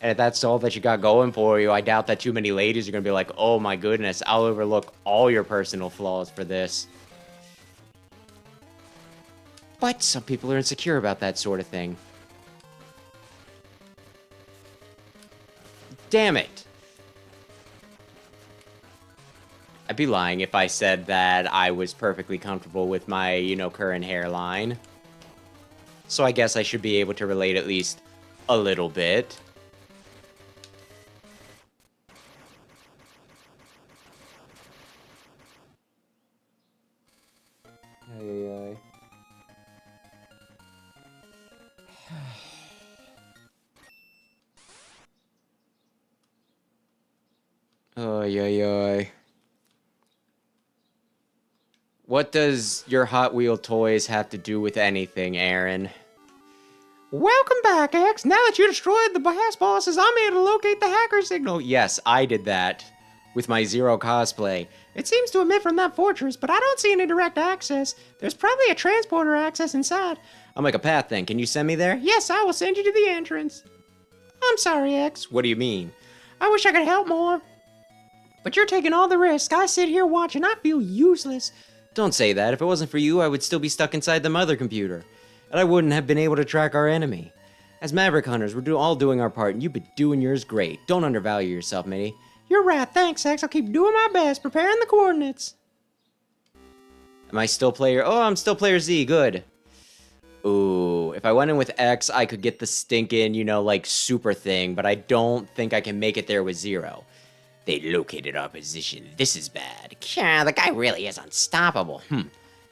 And if that's all that you got going for you, I doubt that too many ladies are going to be like, oh my goodness, I'll overlook all your personal flaws for this. But some people are insecure about that sort of thing. Damn it. I'd be lying if I said that I was perfectly comfortable with my, you know, current hairline. So I guess I should be able to relate at least a little bit. Ay, ay. Ay, ay, ay. What does your Hot Wheel toys have to do with anything, Aaron? Welcome back, X. Now that you destroyed the boss bosses, I'm able to locate the hacker signal. Yes, I did that with my Zero cosplay. It seems to emit from that fortress, but I don't see any direct access. There's probably a transporter access inside. I'll make a path then. Can you send me there? Yes, I will send you to the entrance. I'm sorry, X. What do you mean? I wish I could help more. But you're taking all the risk. I sit here watching. I feel useless. Don't say that. If it wasn't for you, I would still be stuck inside the mother computer. And I wouldn't have been able to track our enemy. As Maverick Hunters, we're all doing our part, and you've been doing yours great. Don't undervalue yourself, matey. You're right. Thanks, X. I'll keep doing my best, preparing the coordinates. Am I still player? Oh, I'm still player Z. Good. Ooh, if I went in with X, I could get the stinking, you know, like, super thing, but I don't think I can make it there with Zero. They located our position. This is bad. Yeah, the guy really is unstoppable.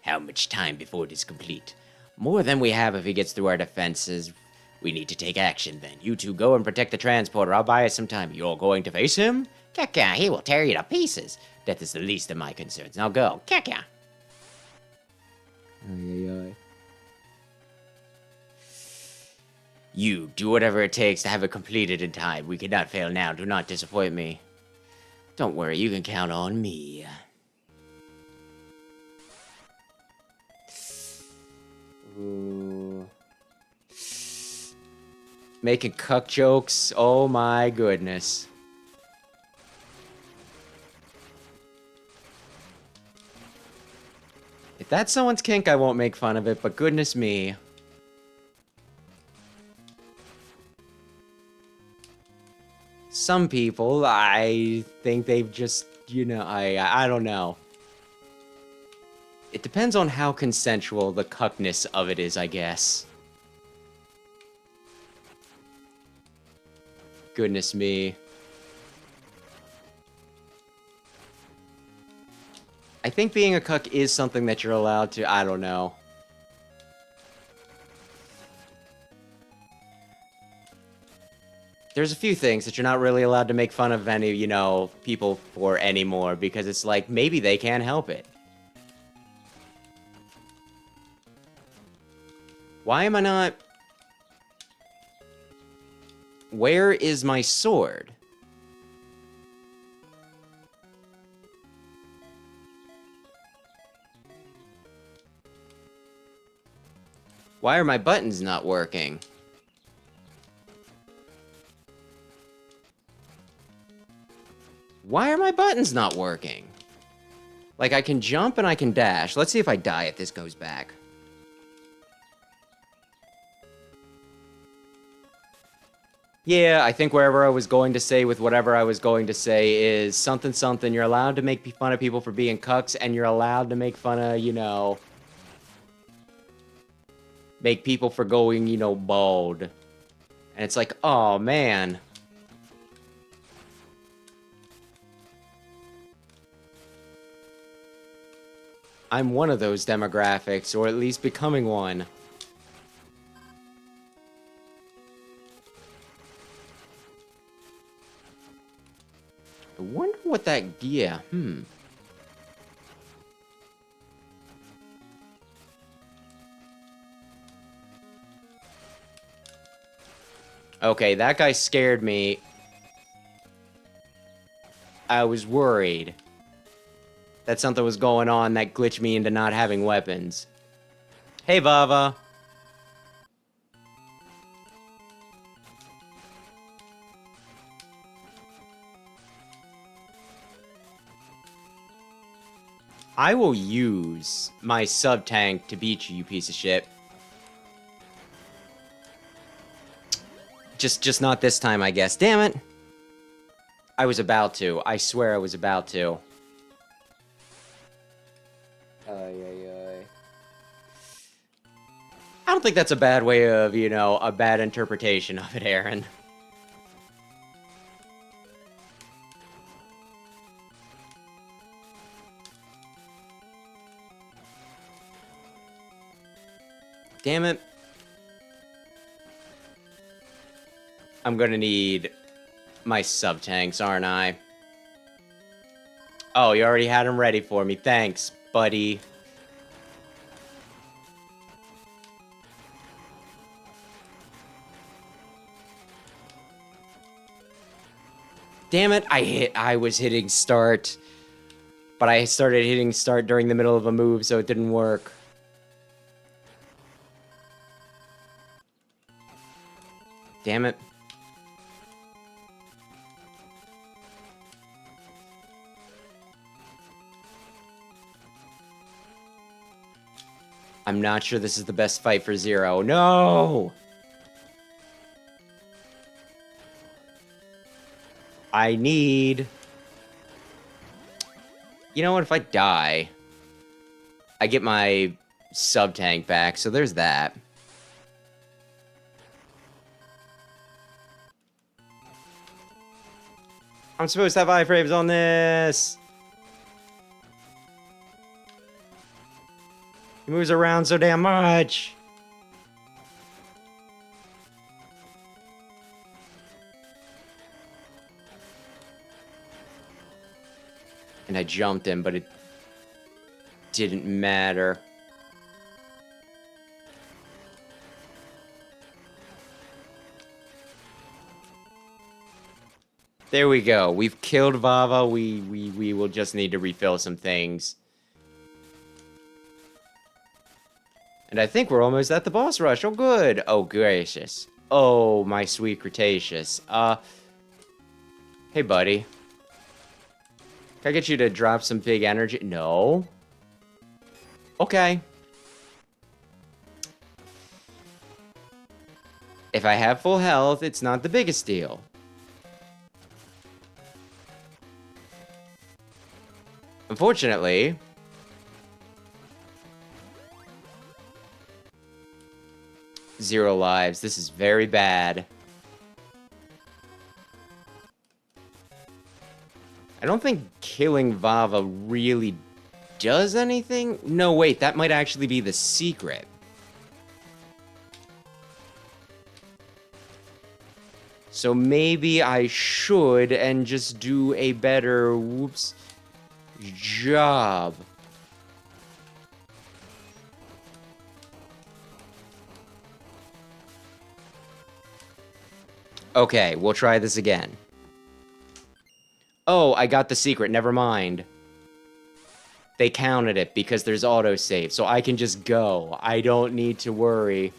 How much time before it is complete? More than we have if he gets through our defenses. We need to take action then. You two go and protect the transporter. I'll buy us some time. You're going to face him? Kaka, he will tear you to pieces. Death is the least of my concerns. Now go. Kaka. You, do whatever it takes to have it completed in time. We cannot fail now. Do not disappoint me. Don't worry, you can count on me. Ooh. Making cuck jokes? Oh my goodness. If that's someone's kink, I won't make fun of it, but goodness me. Some people, I think they've just, you know, I don't know. It depends on how consensual the cuckness of it is, I guess. Goodness me. I think being a cuck is something that you're allowed to, I don't know. there's a few things that you're not really allowed to make fun of any, you know, people for anymore, because it's like, maybe they can't help it. Why am I not... Where is my sword? Why are my buttons not working? Why are my buttons not working? Like, I can jump and I can dash. Let's see if I die if this goes back. Yeah, I think wherever I was going to say with whatever I was going to say is something something. You're allowed to make fun of people for being cucks, and you're allowed to make fun of, you know... make people for going, you know, bald. And it's like, oh, man. I'm one of those demographics, or at least becoming one. I wonder what that... yeah, Okay, that guy scared me. I was worried that something was going on that glitched me into not having weapons. Hey, Vava. I will use my sub-tank to beat you, you piece of shit. Just not this time, I guess. Damn it! I was about to. I swear I was about to. I don't think that's a bad way of, you know, a bad interpretation of it, Aaron. Damn it. I'm gonna need my sub-tanks, aren't I? Oh, you already had them ready for me. Thanks, buddy. Damn it, I was hitting start. But I started hitting start during the middle of a move, so it didn't work. Damn it. I'm not sure this is the best fight for Zero. No! I need... You know what? If I die, I get my sub-tank back, so there's that. I'm supposed to have iframes on this! He moves around so damn much! And I jumped him, but it didn't matter. There we go. We've killed Vava. We will just need to refill some things. And I think we're almost at the boss rush. Oh, good. Oh, gracious. Oh, my sweet Cretaceous. Hey, buddy. Can I get you to drop some big energy? No. Okay. If I have full health, it's not the biggest deal. Unfortunately... Zero lives. This is very bad. I don't think killing Vava really does anything. No, wait, that might actually be the secret. So maybe I should and just do a better, whoops, job. Okay, we'll try this again. Oh, I got the secret, never mind. They counted it because there's autosave, so I can just go. I don't need to worry.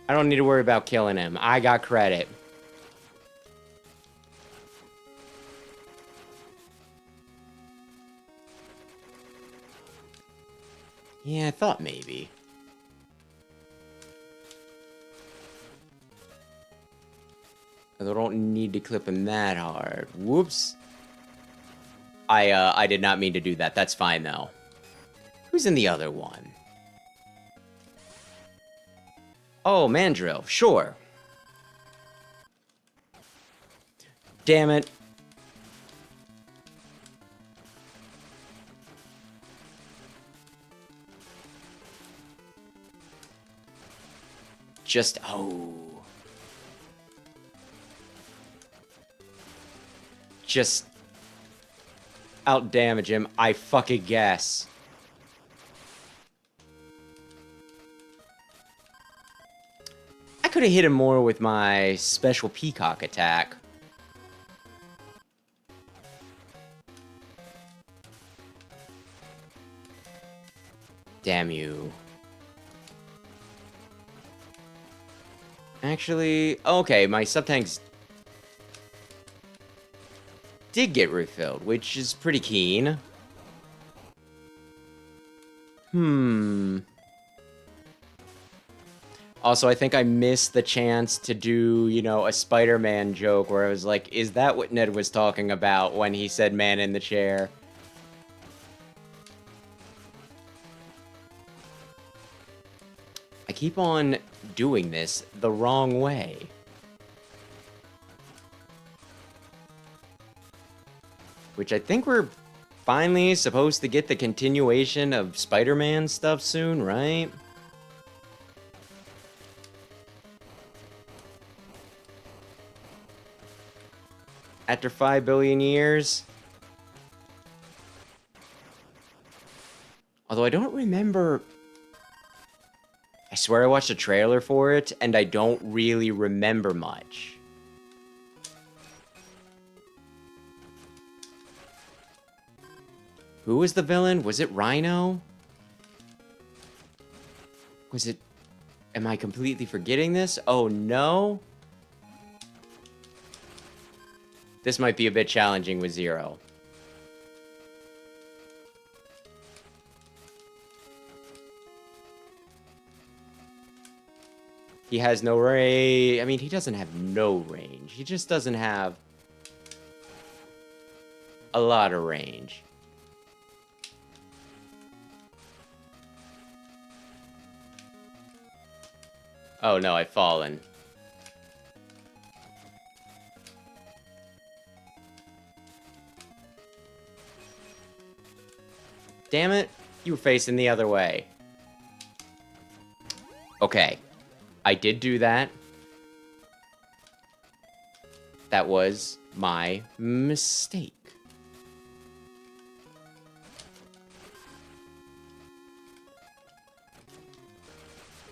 I don't need to worry about killing him. I got credit. Yeah, I thought maybe. I don't need to clip him that hard. Whoops. I did not mean to do that. That's fine, though. Who's in the other one? Oh, Mandrill. Sure. Damn it. Just, oh. Just out-damage him, I fucking guess. I could have hit him more with my special peacock attack. Damn you. Actually, okay, my sub-tanks did get refilled, which is pretty keen. Also, I think I missed the chance to do, you know, a Spider-Man joke where I was like, is that what Ned was talking about when he said man in the chair? I keep on doing this the wrong way. Which I think we're finally supposed to get the continuation of Spider-Man stuff soon, right? After 5 billion years? Although I don't remember... I swear I watched a trailer for it, and I don't really remember much. Who was the villain? Was it Rhino? Was it... Am I completely forgetting this? Oh, no? This might be a bit challenging with Zero. He has no range. I mean, he doesn't have no range. He just doesn't have a lot of range. Oh no, I've fallen. Damn it, you were facing the other way. Okay, I did do that. That was my mistake.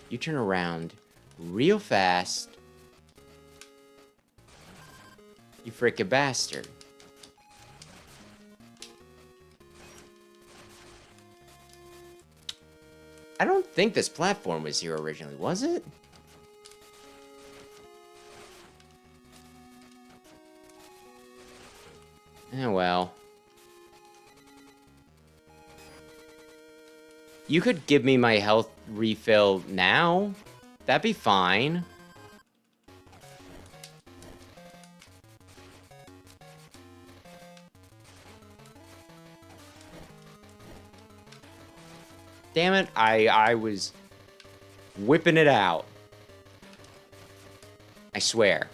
You turn around real fast. You frickin' bastard. I don't think this platform was here originally, was it? Oh well. You could give me my health refill now. That'd be fine. Damn it, I was whipping it out. I swear.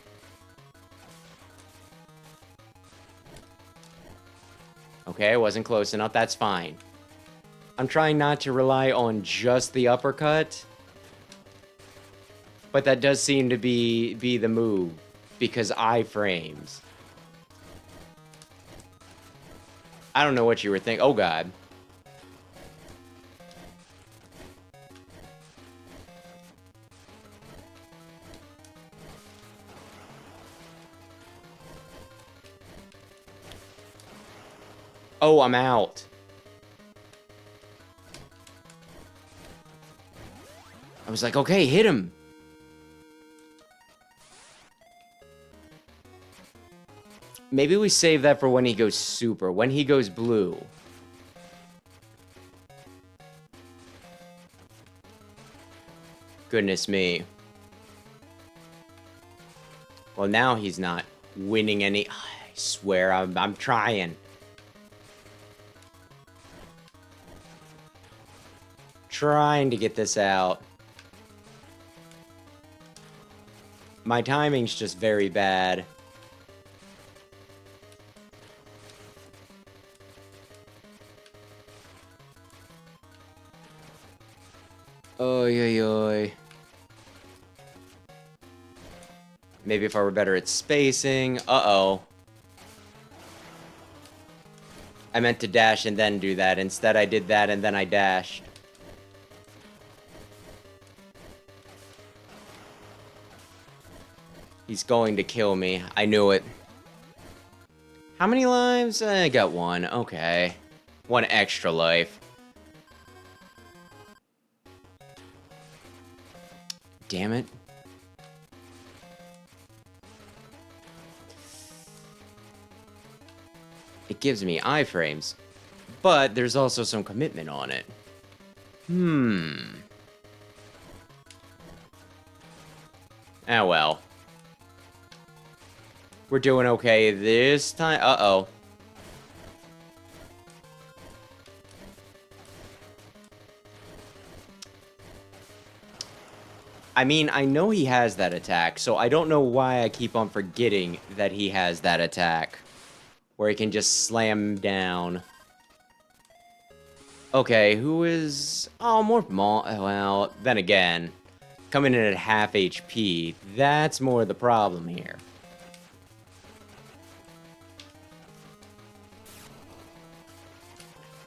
Okay, I wasn't close enough. That's fine. I'm trying not to rely on just the uppercut. But that does seem to be the move. Because iframes. I don't know what you were thinking. Oh, God. Oh, I'm out. I was like, okay, hit him. Maybe we save that for when he goes super. When he goes blue. Goodness me. Well, now he's not winning any... I swear, I'm trying. Trying to get this out. My timing's just very bad. Oy, oy, oy. Maybe if I were better at spacing. Uh-oh. I meant to dash and then do that. Instead, I did that and then I dashed. He's going to kill me. I knew it. How many lives? I got one. Okay. One extra life. Damn it. It gives me iframes. But there's also some commitment on it. Ah, well. We're doing okay this time. Uh-oh. I mean, I know he has that attack, so I don't know why I keep on forgetting that he has that attack. Where he can just slam down. Okay, who is... Oh, more... Well, then again, coming in at half HP, that's more the problem here.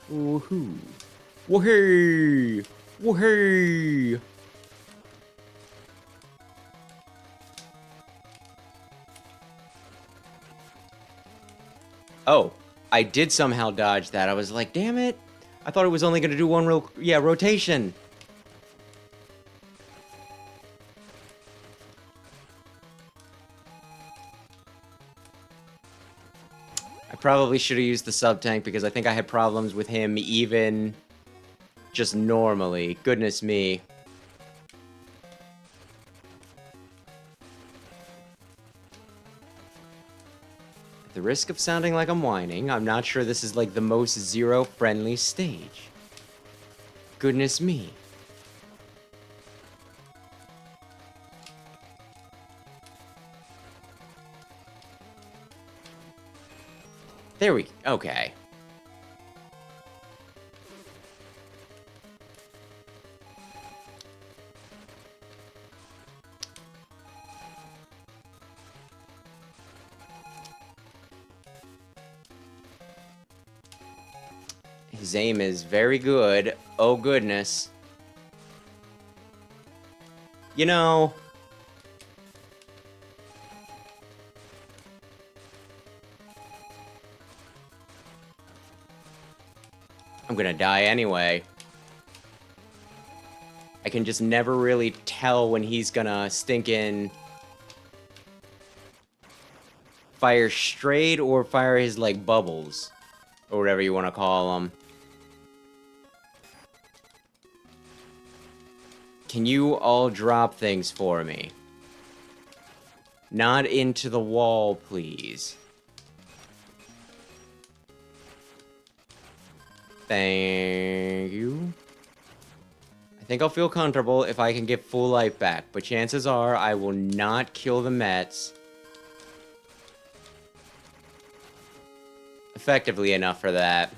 Woohoo. Woohoo! Woohoo! Oh, I did somehow dodge that. I was like, damn it. I thought it was only going to do one rotation. I probably should have used the sub-tank because I think I had problems with him even just normally. Goodness me. At the risk of sounding like I'm whining, I'm not sure this is like the most zero-friendly stage. Goodness me. There we... Okay. His aim is very good. Oh, goodness. You know... I'm gonna die anyway. I can just never really tell when he's gonna stinkin' fire straight or fire his, like, bubbles. Or whatever you want to call them. Can you all drop things for me? Not into the wall, please. Thank you. I think I'll feel comfortable if I can get full life back, but chances are I will not kill the Mets effectively enough for that.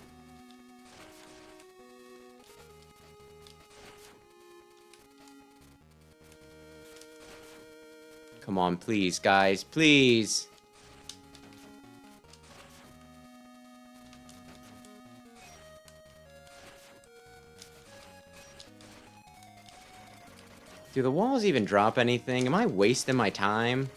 Come on, please, guys, please. Do the walls even drop anything? Am I wasting my time?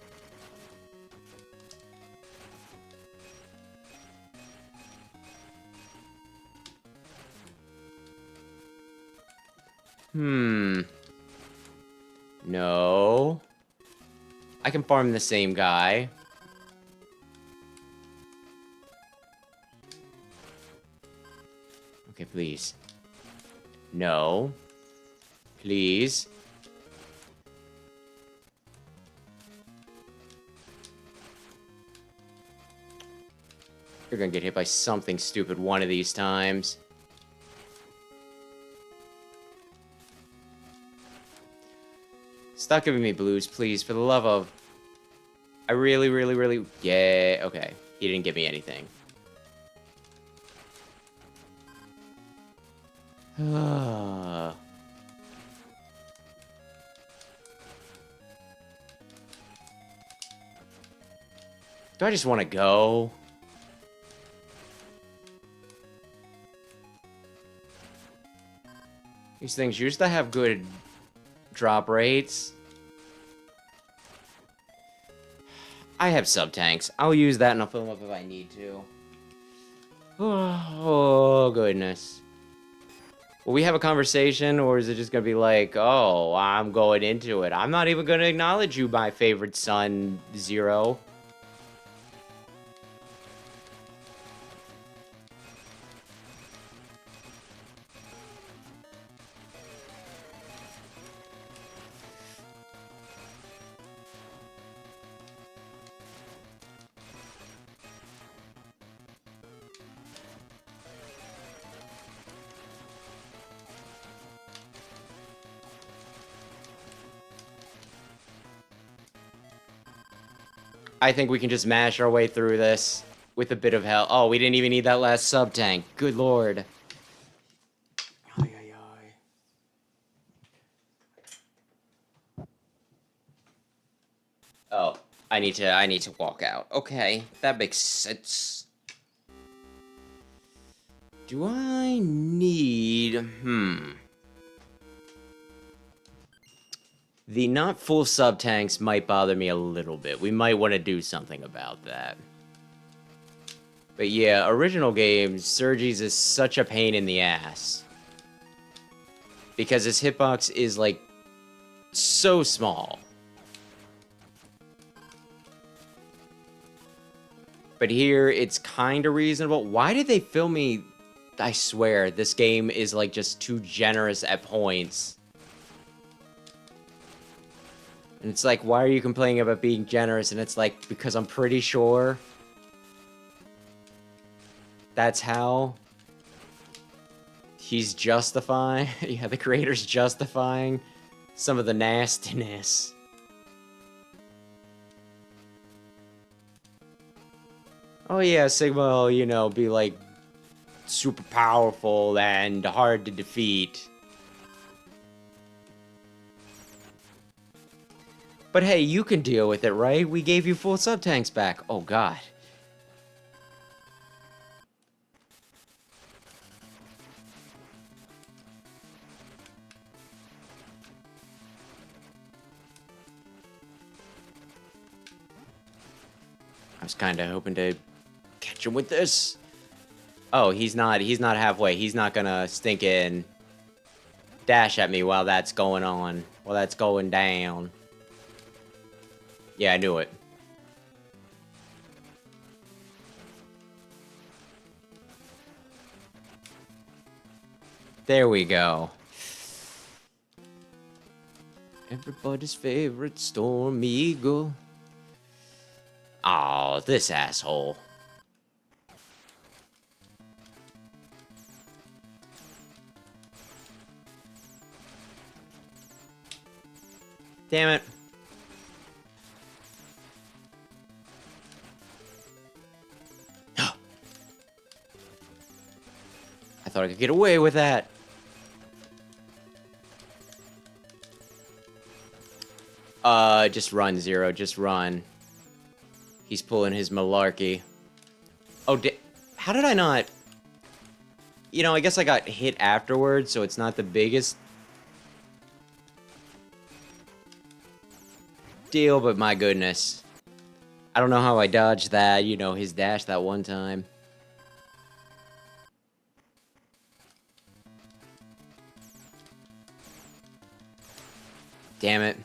No. I can farm the same guy. Okay, please. No. Please. You're gonna get hit by something stupid one of these times. Stop giving me blues, please, for the love of... I really, really, really... Yeah, okay. He didn't give me anything. Do I just want to go? These things used to have good drop rates. I have sub-tanks. I'll use that and I'll fill them up if I need to. Oh, goodness. Will we have a conversation, or is it just gonna be like, oh, I'm going into it. I'm not even gonna acknowledge you, my favorite son, Zero. I think we can just mash our way through this with a bit of help. Oh, we didn't even need that last sub-tank. Good lord. Oh, I need to walk out. Okay, that makes sense. Do I need... The not full sub-tanks might bother me a little bit. We might want to do something about that. But yeah, original games, Sergi's is such a pain in the ass. Because his hitbox is, like, so small. But here, it's kind of reasonable. Why did they film me? I swear, this game is, like, just too generous at points. And it's like, why are you complaining about being generous? And it's like, because I'm pretty sure that's how he's justifying, yeah, the creator's justifying some of the nastiness. Oh yeah, Sigma will, you know, be like super powerful and hard to defeat. But hey, you can deal with it, right? We gave you full sub-tanks back. Oh, God. I was kind of hoping to catch him with this. Oh, he's not halfway. He's not gonna stink in dash at me while that's going on. While that's going down. Yeah, I knew it. There we go. Everybody's favorite Storm Eagle. Aw, this asshole. Damn it. I thought I could get away with that. Just run, Zero. Just run. He's pulling his malarkey. Oh, how did I not... You know, I guess I got hit afterwards, so it's not the biggest deal, but my goodness. I don't know how I dodged that, you know, his dash that one time. Damn it.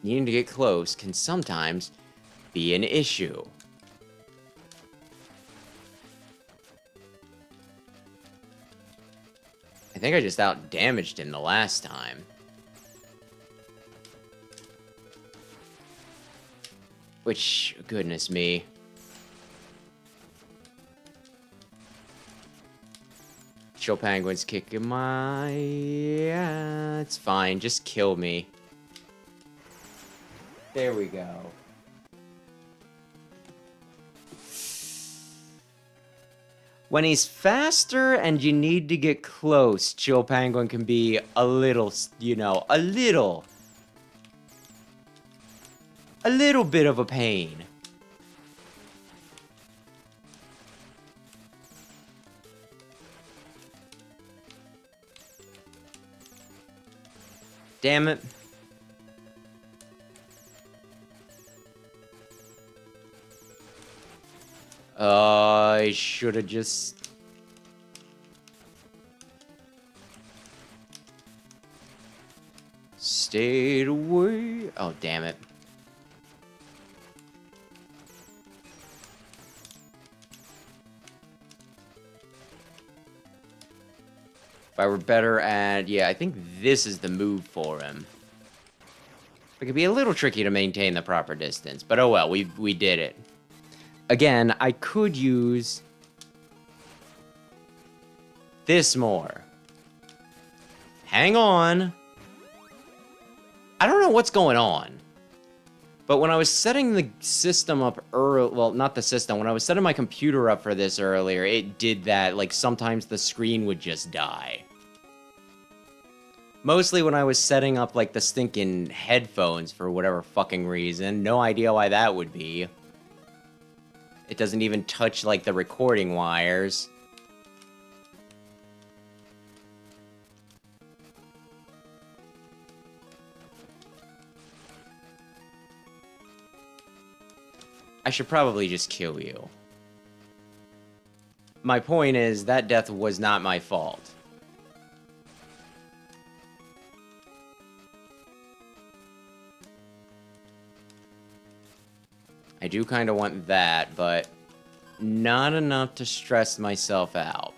Needing to get close can sometimes be an issue. I think I just out-damaged him the last time. Which, goodness me. Chill Penguin's kicking my... Yeah, it's fine. Just kill me. There we go. When he's faster and you need to get close, Chill Penguin can be a little, you know, a little bit of a pain. Damn it. I should have just... stayed away. Oh, damn it. If I were better at... Yeah, I think this is the move for him. It could be a little tricky to maintain the proper distance, but oh well, we did it. Again, I could use this more. Hang on. I don't know what's going on. But when I was setting the system up earlier, well, not the system, when I was setting my computer up for this earlier, it did that. Like, sometimes the screen would just die. Mostly when I was setting up, like, the stinking headphones for whatever fucking reason. No idea why that would be. It doesn't even touch, like, the recording wires. I should probably just kill you. My point is, that death was not my fault. I do kind of want that, but not enough to stress myself out.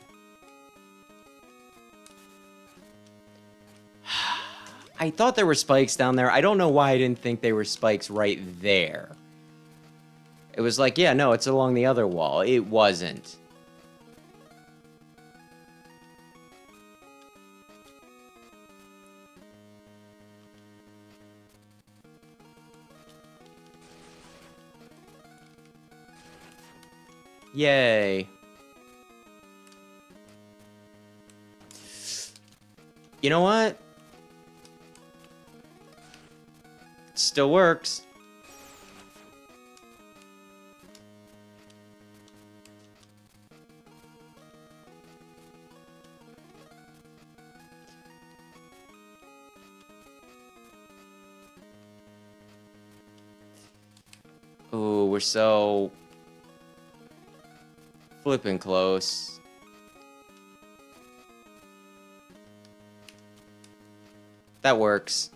I thought there were spikes down there. I don't know why I didn't think they were spikes right there. It was like, yeah, no, it's along the other wall. It wasn't. Yay. You know what? It still works. Ooh, we're so... flipping close. That works.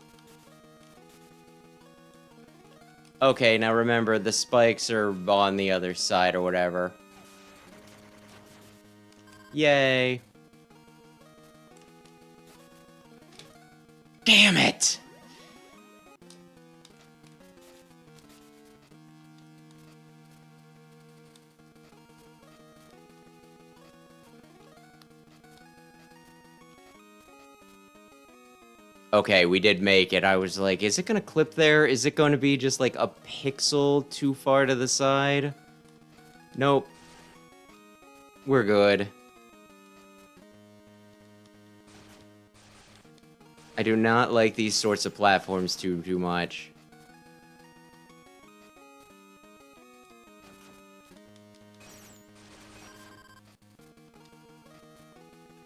Okay, now remember, the spikes are on the other side or whatever. Yay. Damn it! Okay, we did make it. I was like, is it gonna clip there? Is it going to be just like a pixel too far to the side? Nope. We're good. I do not like these sorts of platforms too much.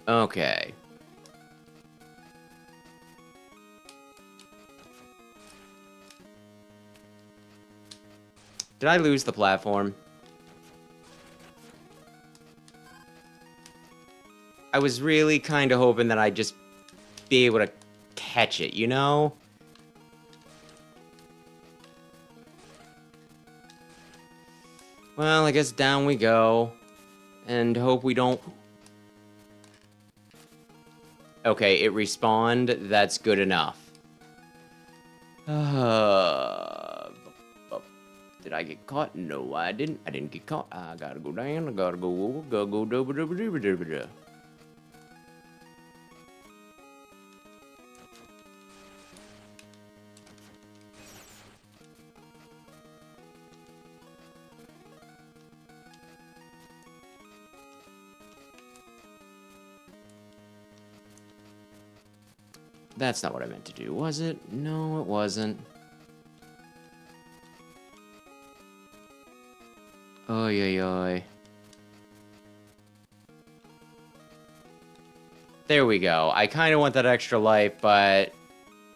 Okay. Did I lose the platform? I was really kind of hoping that I'd just be able to catch it, you know? Well, I guess down we go. And hope we don't... Okay, it respawned. That's good enough. Did I get caught? No, I didn't. I didn't get caught. I gotta go down. I gotta go. Go. That's not what I meant to do, was it? No, it wasn't. Oy, oy, oy. There we go. I kind of want that extra life, but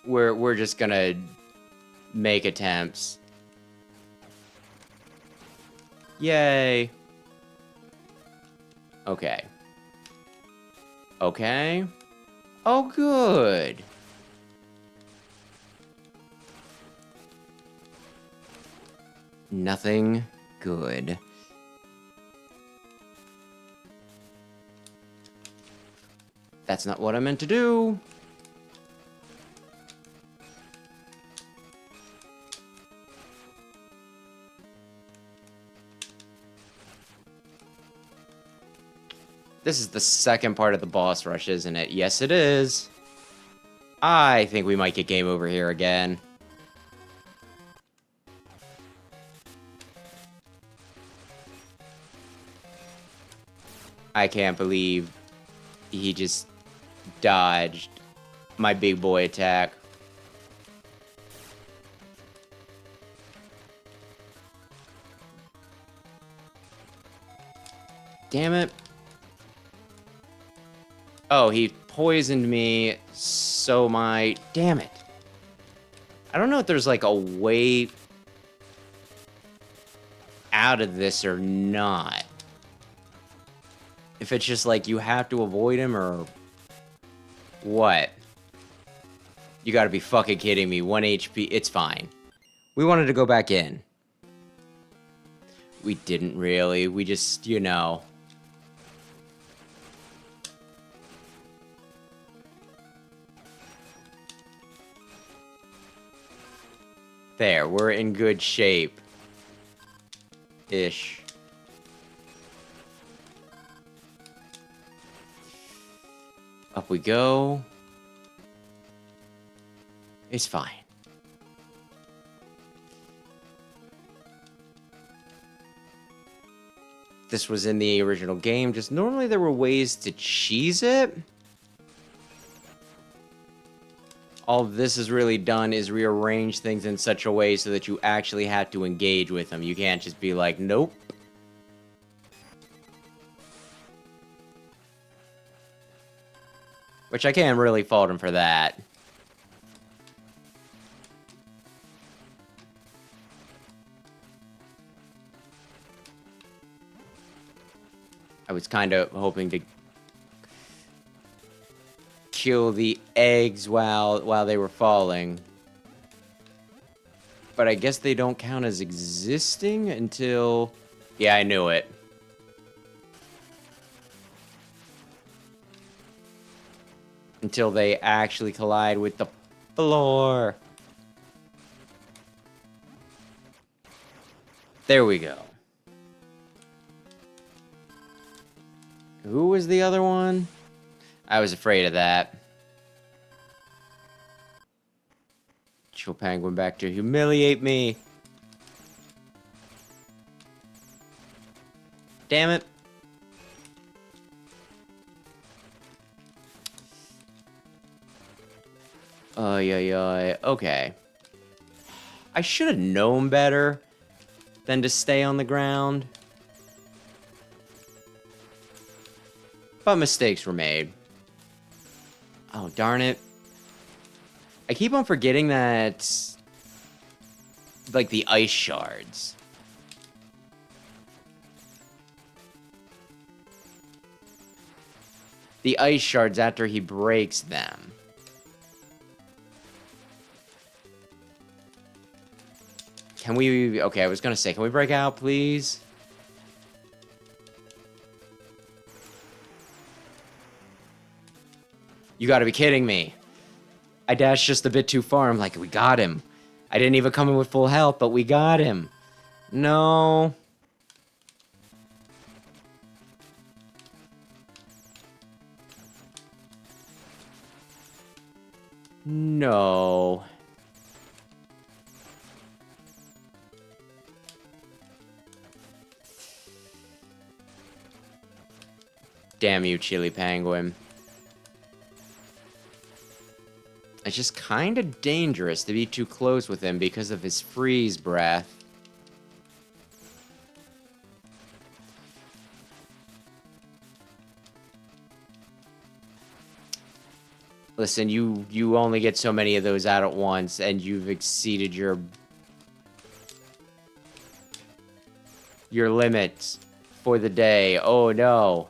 we're just gonna make attempts. Yay. Okay. Okay. Oh, good. Nothing good. That's not what I meant to do. This is the second part of the boss rush, isn't it? Yes, it is. I think we might get game over here again. I can't believe he just dodged my big boy attack. Damn it. Oh, he poisoned me, so my... Damn it. I don't know if there's like a way out of this or not. If it's just like you have to avoid him or what? You gotta be fucking kidding me. 1 HP. It's fine. We wanted to go back in. We didn't really. We just, you know. There, we're in good shape. Ish. Up we go. It's fine. This was in the original game, just normally there were ways to cheese it. All this has really done is rearrange things in such a way so that you actually have to engage with them. You can't just be like, nope. Which I can't really fault him for that. I was kind of hoping to kill the eggs while they were falling. But I guess they don't count as existing until... Yeah, I knew it. Until they actually collide with the floor. There we go. Who was the other one? I was afraid of that. Chill Penguin back to humiliate me. Damn it. Okay. I should have known better than to stay on the ground. But mistakes were made. Oh, darn it. I keep on forgetting that, like, the ice shards. The ice shards after he breaks them. Can we... Okay, I was gonna say, can we break out, please? You gotta be kidding me. I dashed just a bit too far. I'm like, we got him. I didn't even come in with full health, but we got him. No. No. Damn you, Chili Penguin. It's just kind of dangerous to be too close with him because of his freeze breath. Listen, you only get so many of those out at once, and you've exceeded your limits for the day. Oh no.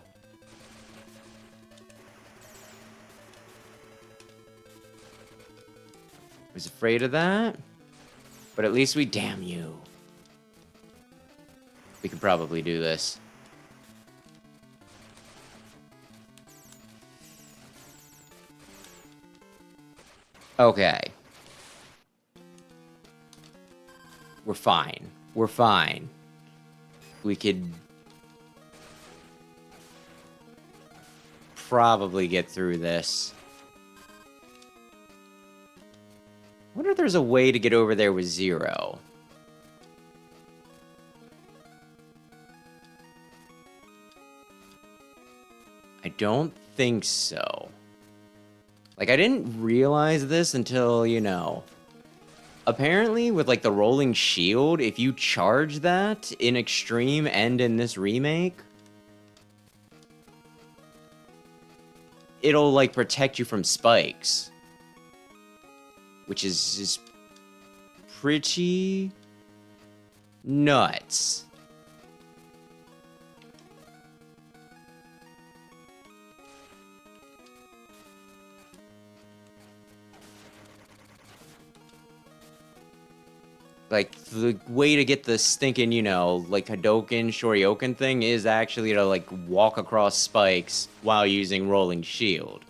I was afraid of that, but at least we... Damn you. We could probably do this. Okay. We're fine. We're fine. We could probably get through this. I wonder if there's a way to get over there with Zero. I don't think so. Like, I didn't realize this until, you know... Apparently, with, like, the rolling shield, if you charge that in Xtreme and in this remake... It'll, like, protect you from spikes. Which is pretty... nuts. Like, the way to get the stinking, you know, like, Hadoken, Shoryuken thing is actually to, like, walk across spikes while using Rolling Shield.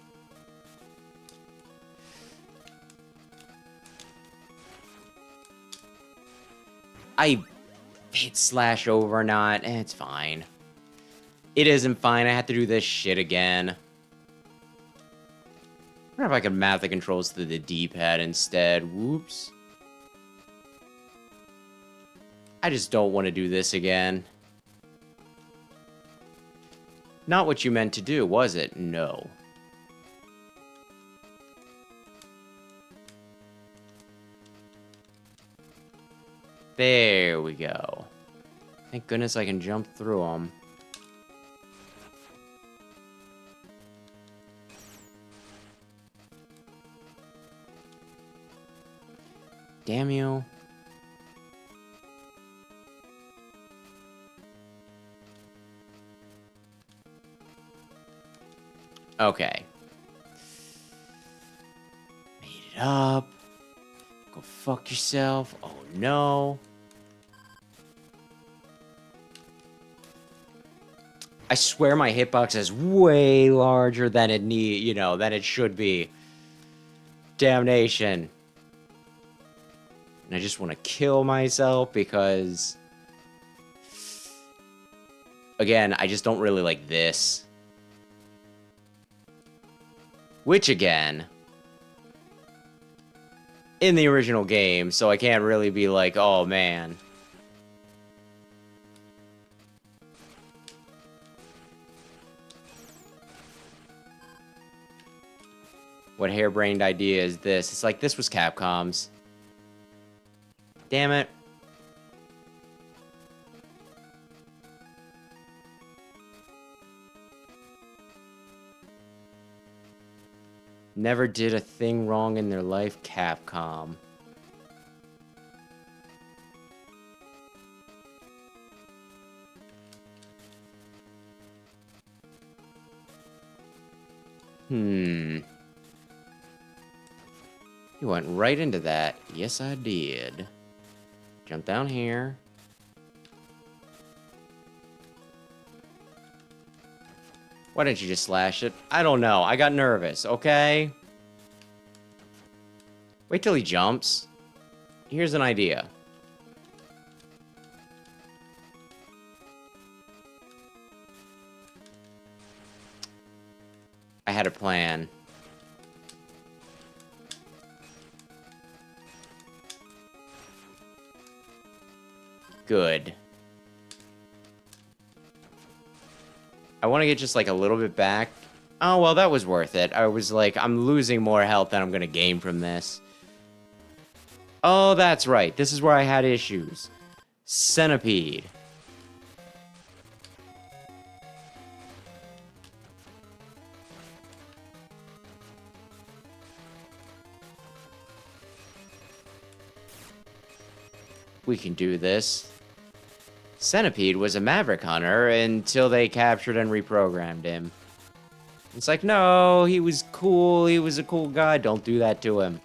I hit slash over or not. It's fine. It isn't fine. I have to do this shit again. I wonder if I could map the controls to the D-pad instead. Whoops. I just don't want to do this again. Not what you meant to do, was it? No. There we go. Thank goodness I can jump through them. Damn you. Okay. Made it up. Go fuck yourself. Oh no. I swear my hitbox is way larger than it than it should be. Damnation. And I just want to kill myself because... Again, I just don't really like this. Which, again... in the original game, so I can't really be like, oh man. What harebrained idea is this? It's like, this was Capcom's. Damn it. Never did a thing wrong in their life, Capcom. You went right into that. Yes, I did. Jump down here. Why didn't you just slash it? I don't know. I got nervous, okay? Wait till he jumps. Here's an idea. I had a plan. Good. I want to get just like a little bit back. Oh, well, that was worth it. I was like, I'm losing more health than I'm going to gain from this. Oh, that's right. This is where I had issues. Centipede. We can do this. Centipede was a Maverick Hunter until they captured and reprogrammed him. It's like, no, he was cool. He was a cool guy. Don't do that to him.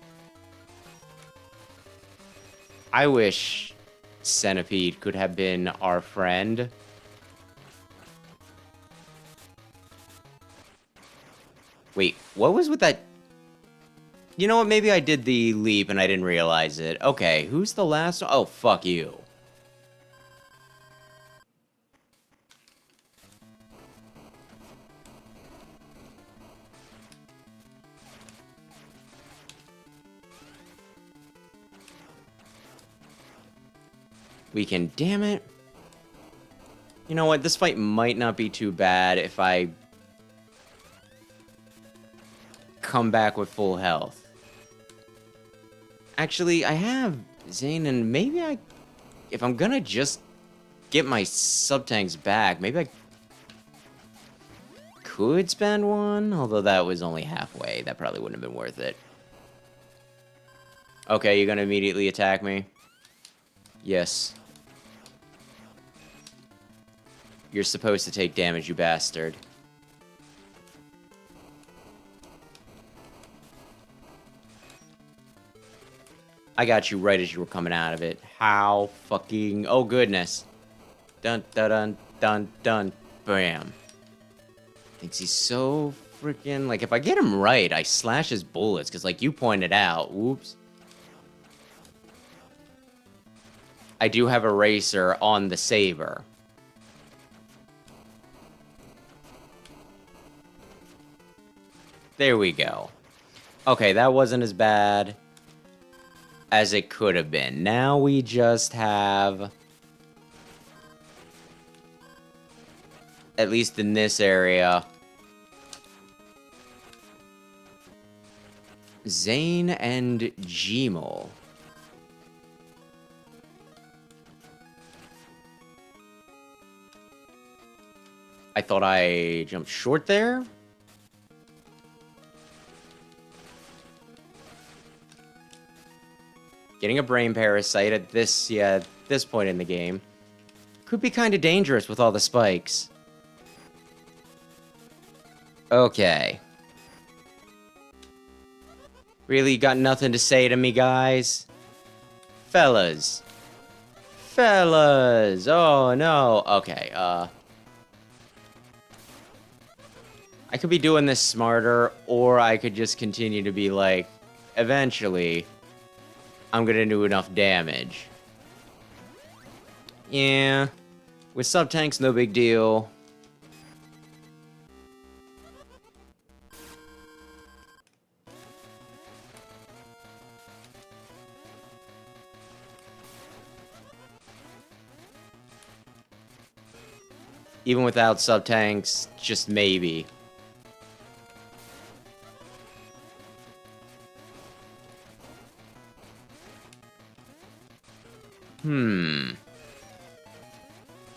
I wish Centipede could have been our friend. Wait, what was with that? You know what? Maybe I did the leap and I didn't realize it. Okay, who's the last one? Oh, fuck you. We can, damn it. You know what? This fight might not be too bad if I come back with full health. Actually, I have Zane, and maybe if I'm gonna just get my sub-tanks back, maybe I could spend one, although that was only halfway. That probably wouldn't have been worth it. Okay, you're gonna immediately attack me? Yes. You're supposed to take damage, you bastard. I got you right as you were coming out of it. How fucking... Oh, goodness. Dun, dun, dun, dun, dun. Bam. Thinks he's so freaking... Like, if I get him right, I slash his bullets. Because, like you pointed out... Whoops. I do have a racer on the saber. There we go. Okay, that wasn't as bad as it could have been. Now we just have, at least in this area, Zane and Gmol. I thought I jumped short there. Getting a brain parasite at this point in the game could be kind of dangerous with all the spikes. Okay. Really got nothing to say to me, guys? Fellas. Fellas! Oh, no. Okay, I could be doing this smarter, or I could just continue to be like, eventually, I'm gonna do enough damage. Yeah. With sub-tanks, no big deal. Even without sub-tanks, just maybe.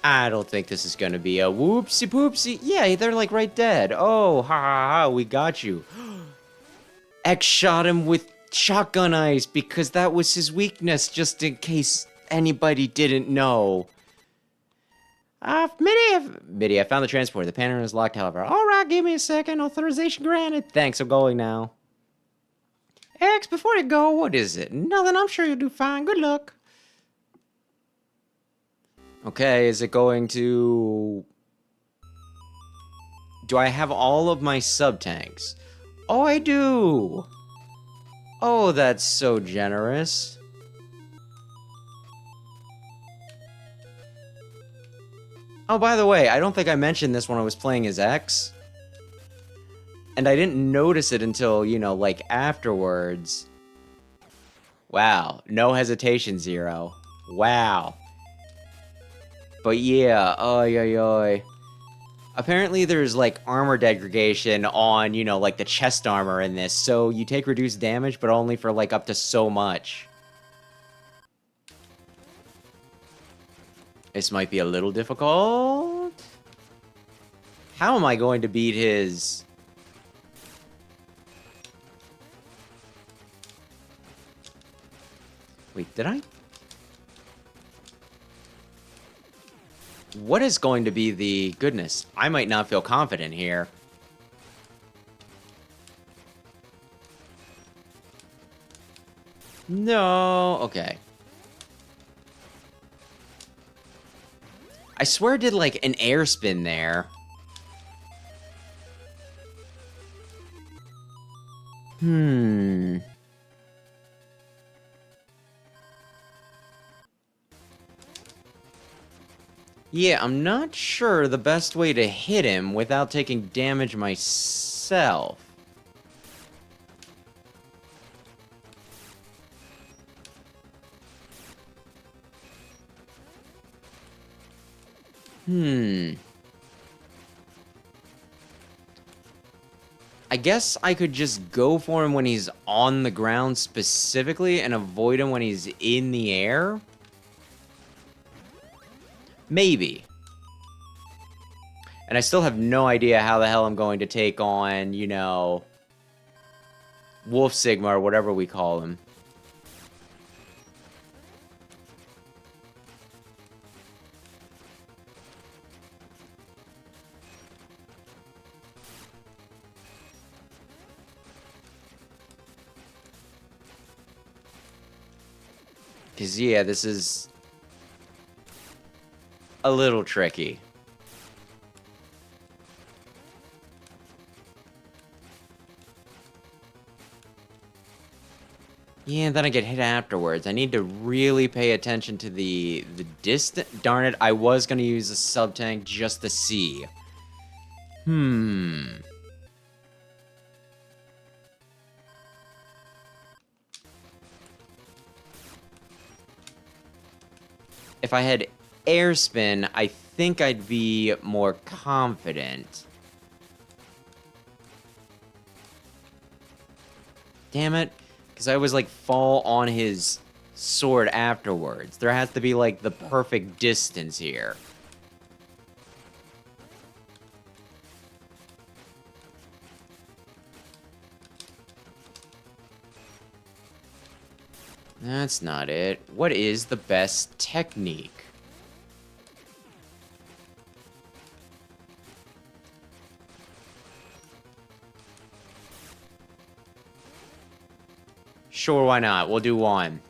I don't think this is gonna be a whoopsie poopsie. Yeah, they're like right dead. Oh, ha ha ha, we got you. X shot him with shotgun ice because that was his weakness, just in case anybody didn't know. Mitty, I found the transporter. The panel is locked, however. Alright, give me a second. Authorization granted. Thanks, I'm going now. X, before you go, what is it? Nothing, I'm sure you'll do fine. Good luck. Okay, is it going to... Do I have all of my sub-tanks? Oh, I do! Oh, that's so generous. Oh, by the way, I don't think I mentioned this when I was playing as X. And I didn't notice it until, you know, like, afterwards. Wow, no hesitation, Zero. Wow. But yeah, oy. Apparently there's, like, armor degradation on, you know, like, the chest armor in this, so you take reduced damage, but only for, like, up to so much. This might be a little difficult. How am I going to beat his... Wait, did I? What is going to be the... Goodness, I might not feel confident here. No, okay. I swear I did, like, an air spin there. Yeah, I'm not sure the best way to hit him without taking damage myself. I guess I could just go for him when he's on the ground specifically and avoid him when he's in the air? Maybe. And I still have no idea how the hell I'm going to take on, you know, Wolf Sigma or whatever we call him. Because, yeah, this is a little tricky. Yeah, and then I get hit afterwards. I need to really pay attention to the distance. Darn it, I was going to use a sub-tank just to see. If I had air spin, I think I'd be more confident. Damn it. Because I always, like, fall on his sword afterwards. There has to be, like, the perfect distance here. That's not it. What is the best technique? Sure, why not? We'll do one.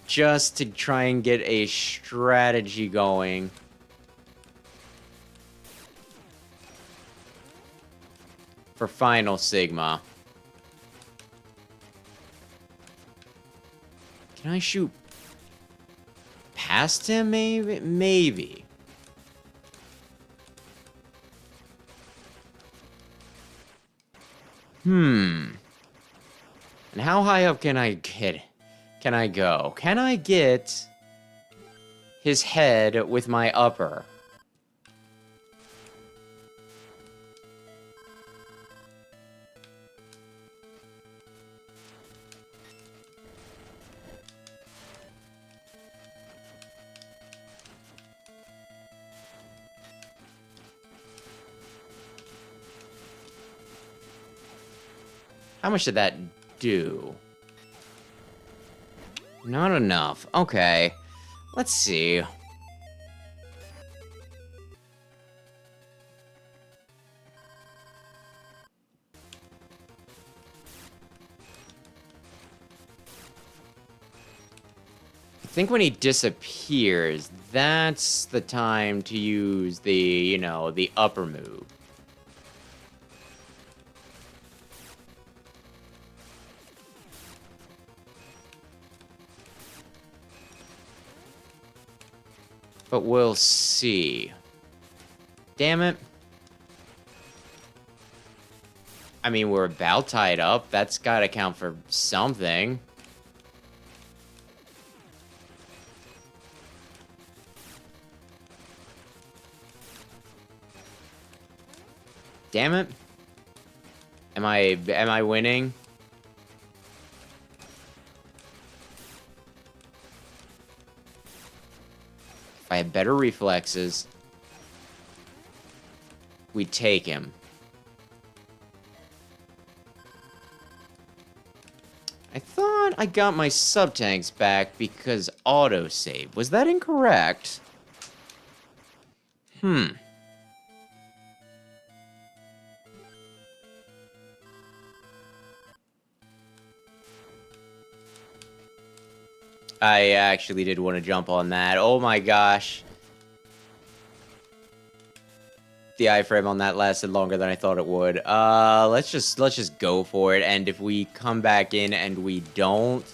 Just to try and get a strategy going. For Final Sigma. Can I shoot past him, maybe? Maybe. And how high up can I get? Can I go? Can I get his head with my upper? How much did that do? Not enough. Okay. Let's see. I think when he disappears, that's the time to use the, you know, the upper move. But we'll see. Damn it. I mean, we're about tied up. That's gotta count for something. Damn it. Am I winning? If I had better reflexes, we take him. I thought I got my sub-tanks back because autosave. Was that incorrect? I actually did want to jump on that. Oh my gosh. The iframe on that lasted longer than I thought it would. Let's just go for it. And if we come back in and we don't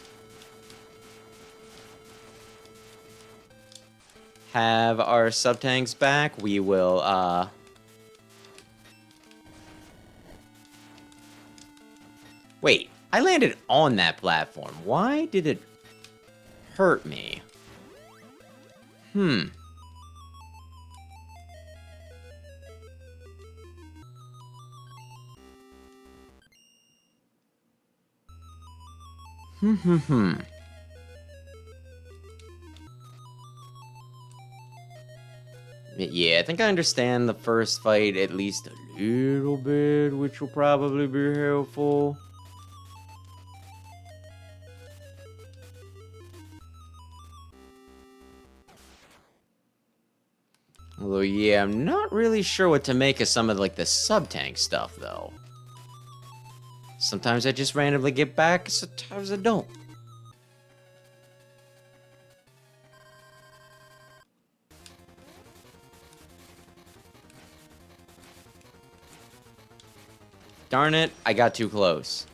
have our sub-tanks back, we will, Wait, I landed on that platform. Why did it hurt me? Yeah, I think I understand the first fight at least a little bit, which will probably be helpful. Although, yeah, I'm not really sure what to make of some of, like, the sub-tank stuff, though. Sometimes I just randomly get back, sometimes I don't. Darn it, I got too close.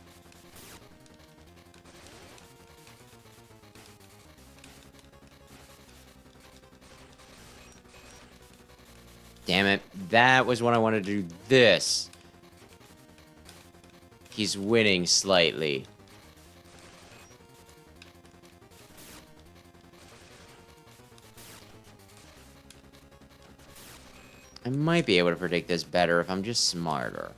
Damn it, that was when I wanted to do this. He's winning slightly. I might be able to predict this better if I'm just smarter.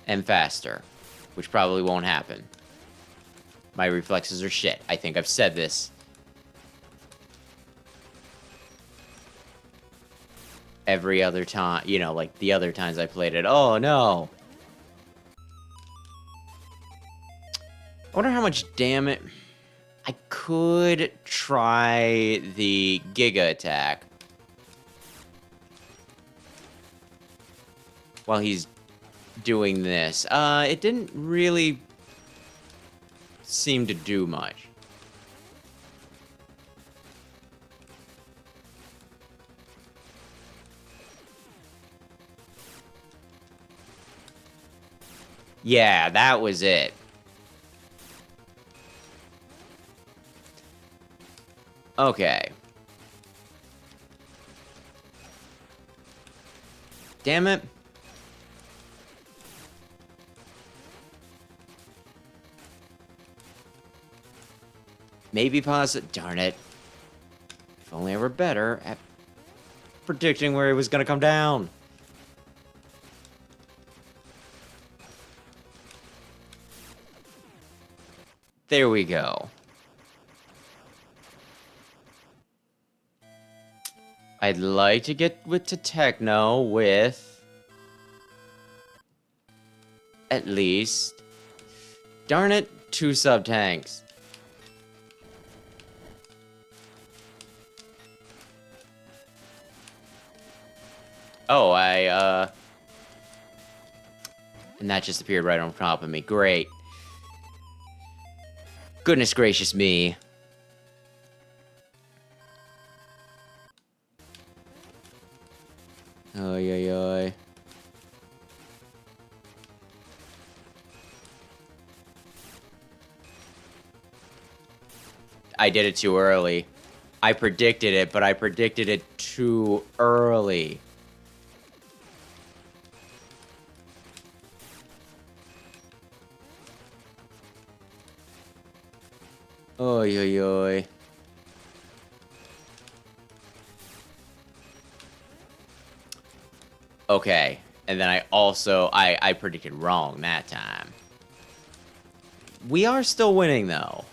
And faster, which probably won't happen. My reflexes are shit. I think I've said this every other time, you know, like the other times I played it. Oh, no. I wonder how much damage... I could try the Giga attack while he's doing this. It didn't really seem to do much. Yeah, that was it. Okay. Damn it. Maybe positive. Darn it. If only I were better at predicting where he was going to come down. There we go. I'd like to get to techno with at least, darn it, 2 sub-tanks. Oh, and that just appeared right on top of me. Great. Goodness gracious me. Oy, oy, oy. I did it too early. I predicted it, but I predicted it too early. Oy, oy, oy. Okay, and then I predicted wrong that time. We are still winning, though.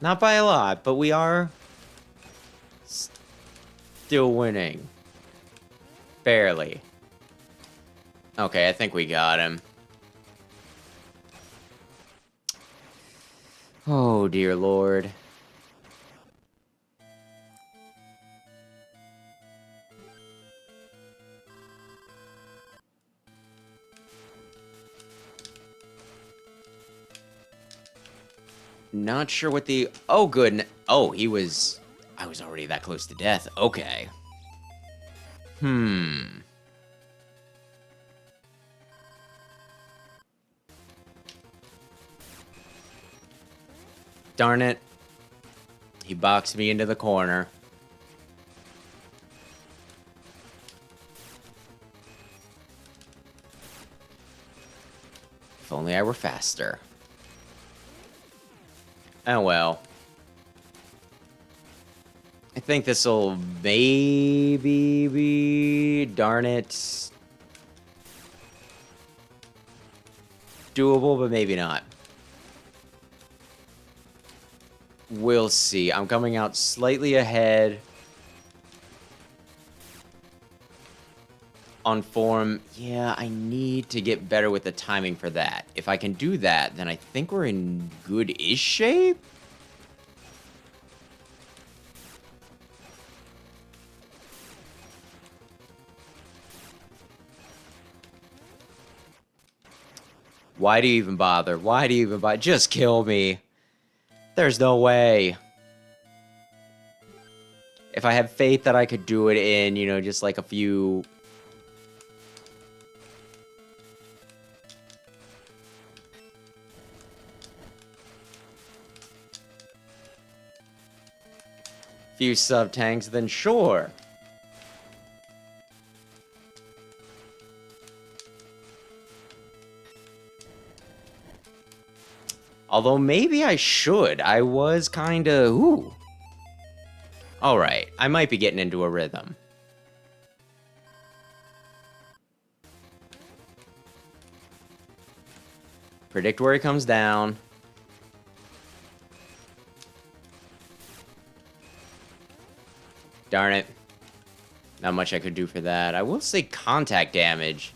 Not by a lot, but we are still winning. Barely. Okay, I think we got him. Oh, dear Lord. Not sure what the... Oh, good. Oh, he was... I was already that close to death. Okay. Darn it. He boxed me into the corner. If only I were faster. Oh well. I think this'll maybe be... Darn it. Doable, but maybe not. We'll see. I'm coming out slightly ahead on form. Yeah, I need to get better with the timing for that. If I can do that, then I think we're in good-ish shape. Why do you even bother? Why do you even bother? Just kill me. There's no way. If I have faith that I could do it in, you know, just like a few... few sub-tanks, then sure. Although maybe I should. I was kinda... Ooh. Alright, I might be getting into a rhythm. Predict where he comes down. Darn it. Not much I could do for that. I will say contact damage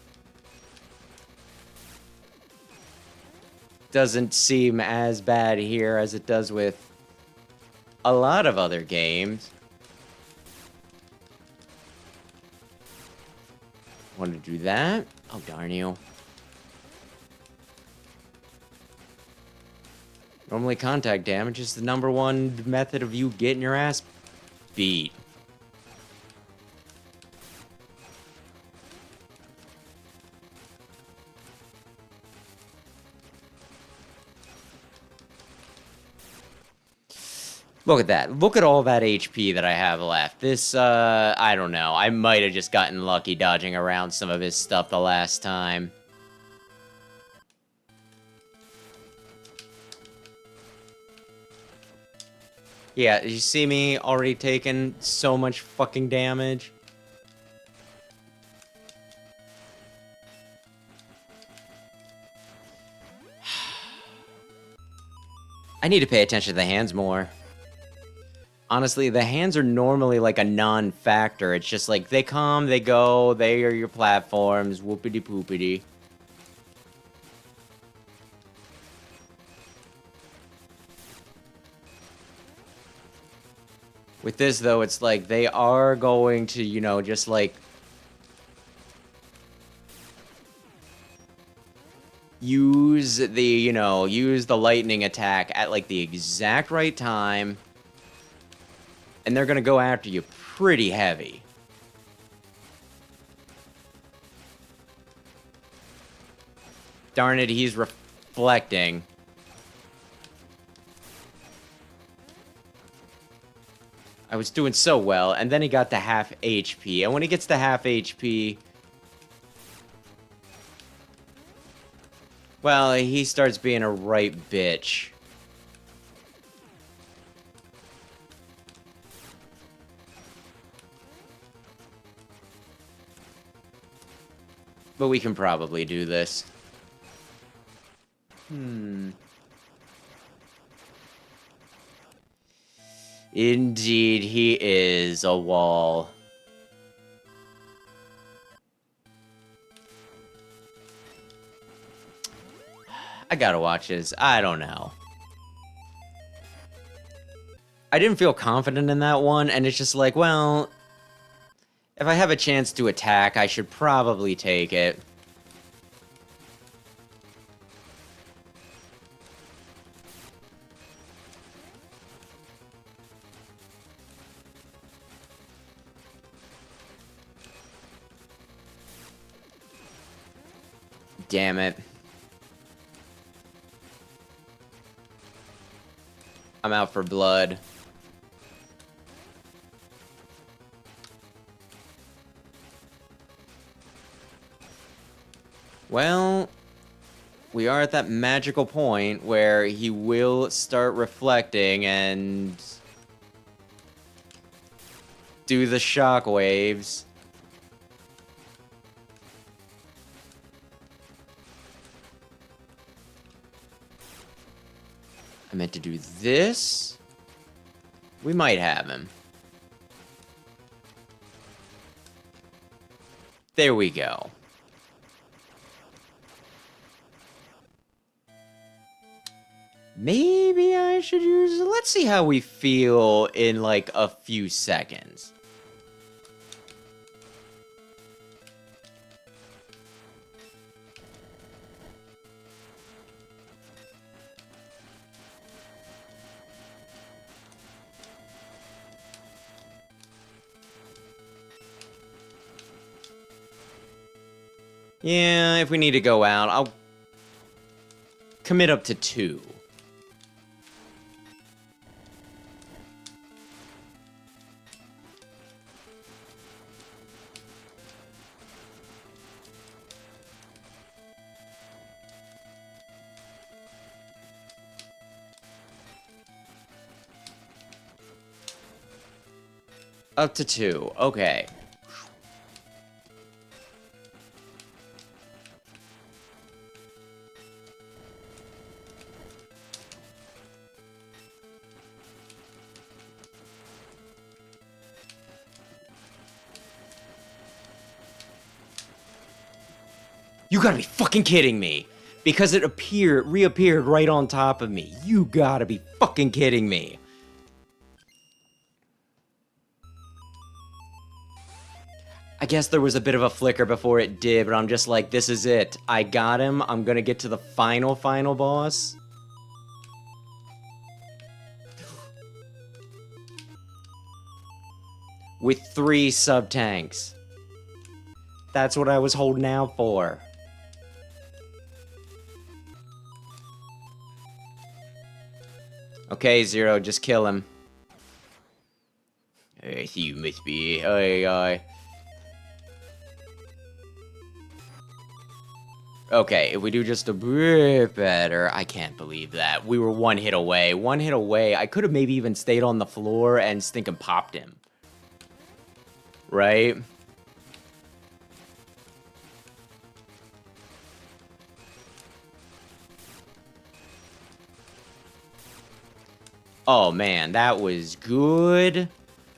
doesn't seem as bad here as it does with a lot of other games. Want to do that? Oh, darn you. Normally contact damage is the #1 method of you getting your ass beat. Look at that. Look at all that HP that I have left. This, I don't know. I might have just gotten lucky dodging around some of his stuff the last time. Yeah, you see me already taking so much fucking damage? I need to pay attention to the hands more. Honestly, the hands are normally like a non-factor. It's just like, they come, they go, they are your platforms, whoopity-poopity. With this, though, it's like, they are going to, you know, just like... use the lightning attack at, like, the exact right time. And they're gonna go after you pretty heavy. Darn it, he's reflecting. I was doing so well, and then he got to half HP. And when he gets to half HP... well, he starts being a right bitch. But we can probably do this. Indeed, he is a wall. I gotta watch this. I don't know. I didn't feel confident in that one, and it's just like, well... if I have a chance to attack, I should probably take it. Damn it. I'm out for blood. Well, we are at that magical point where he will start reflecting and do the shockwaves. I meant to do this. We might have him. There we go. Maybe I should use... let's see how we feel in, like, a few seconds. Yeah, if we need to go out, I'll commit up to 2. Up to 2, okay. You gotta be fucking kidding me! Because it reappeared right on top of me. You gotta be fucking kidding me! I guess there was a bit of a flicker before it did, but I'm just like, this is it. I got him. I'm gonna get to the final boss. With 3 sub-tanks. That's what I was holding out for. Okay, Zero, just kill him. You must be... Okay, if we do just a bit better... I can't believe that. We were 1 hit away. 1 hit away. I could have maybe even stayed on the floor and stinking popped him. Right? Oh man, that was good.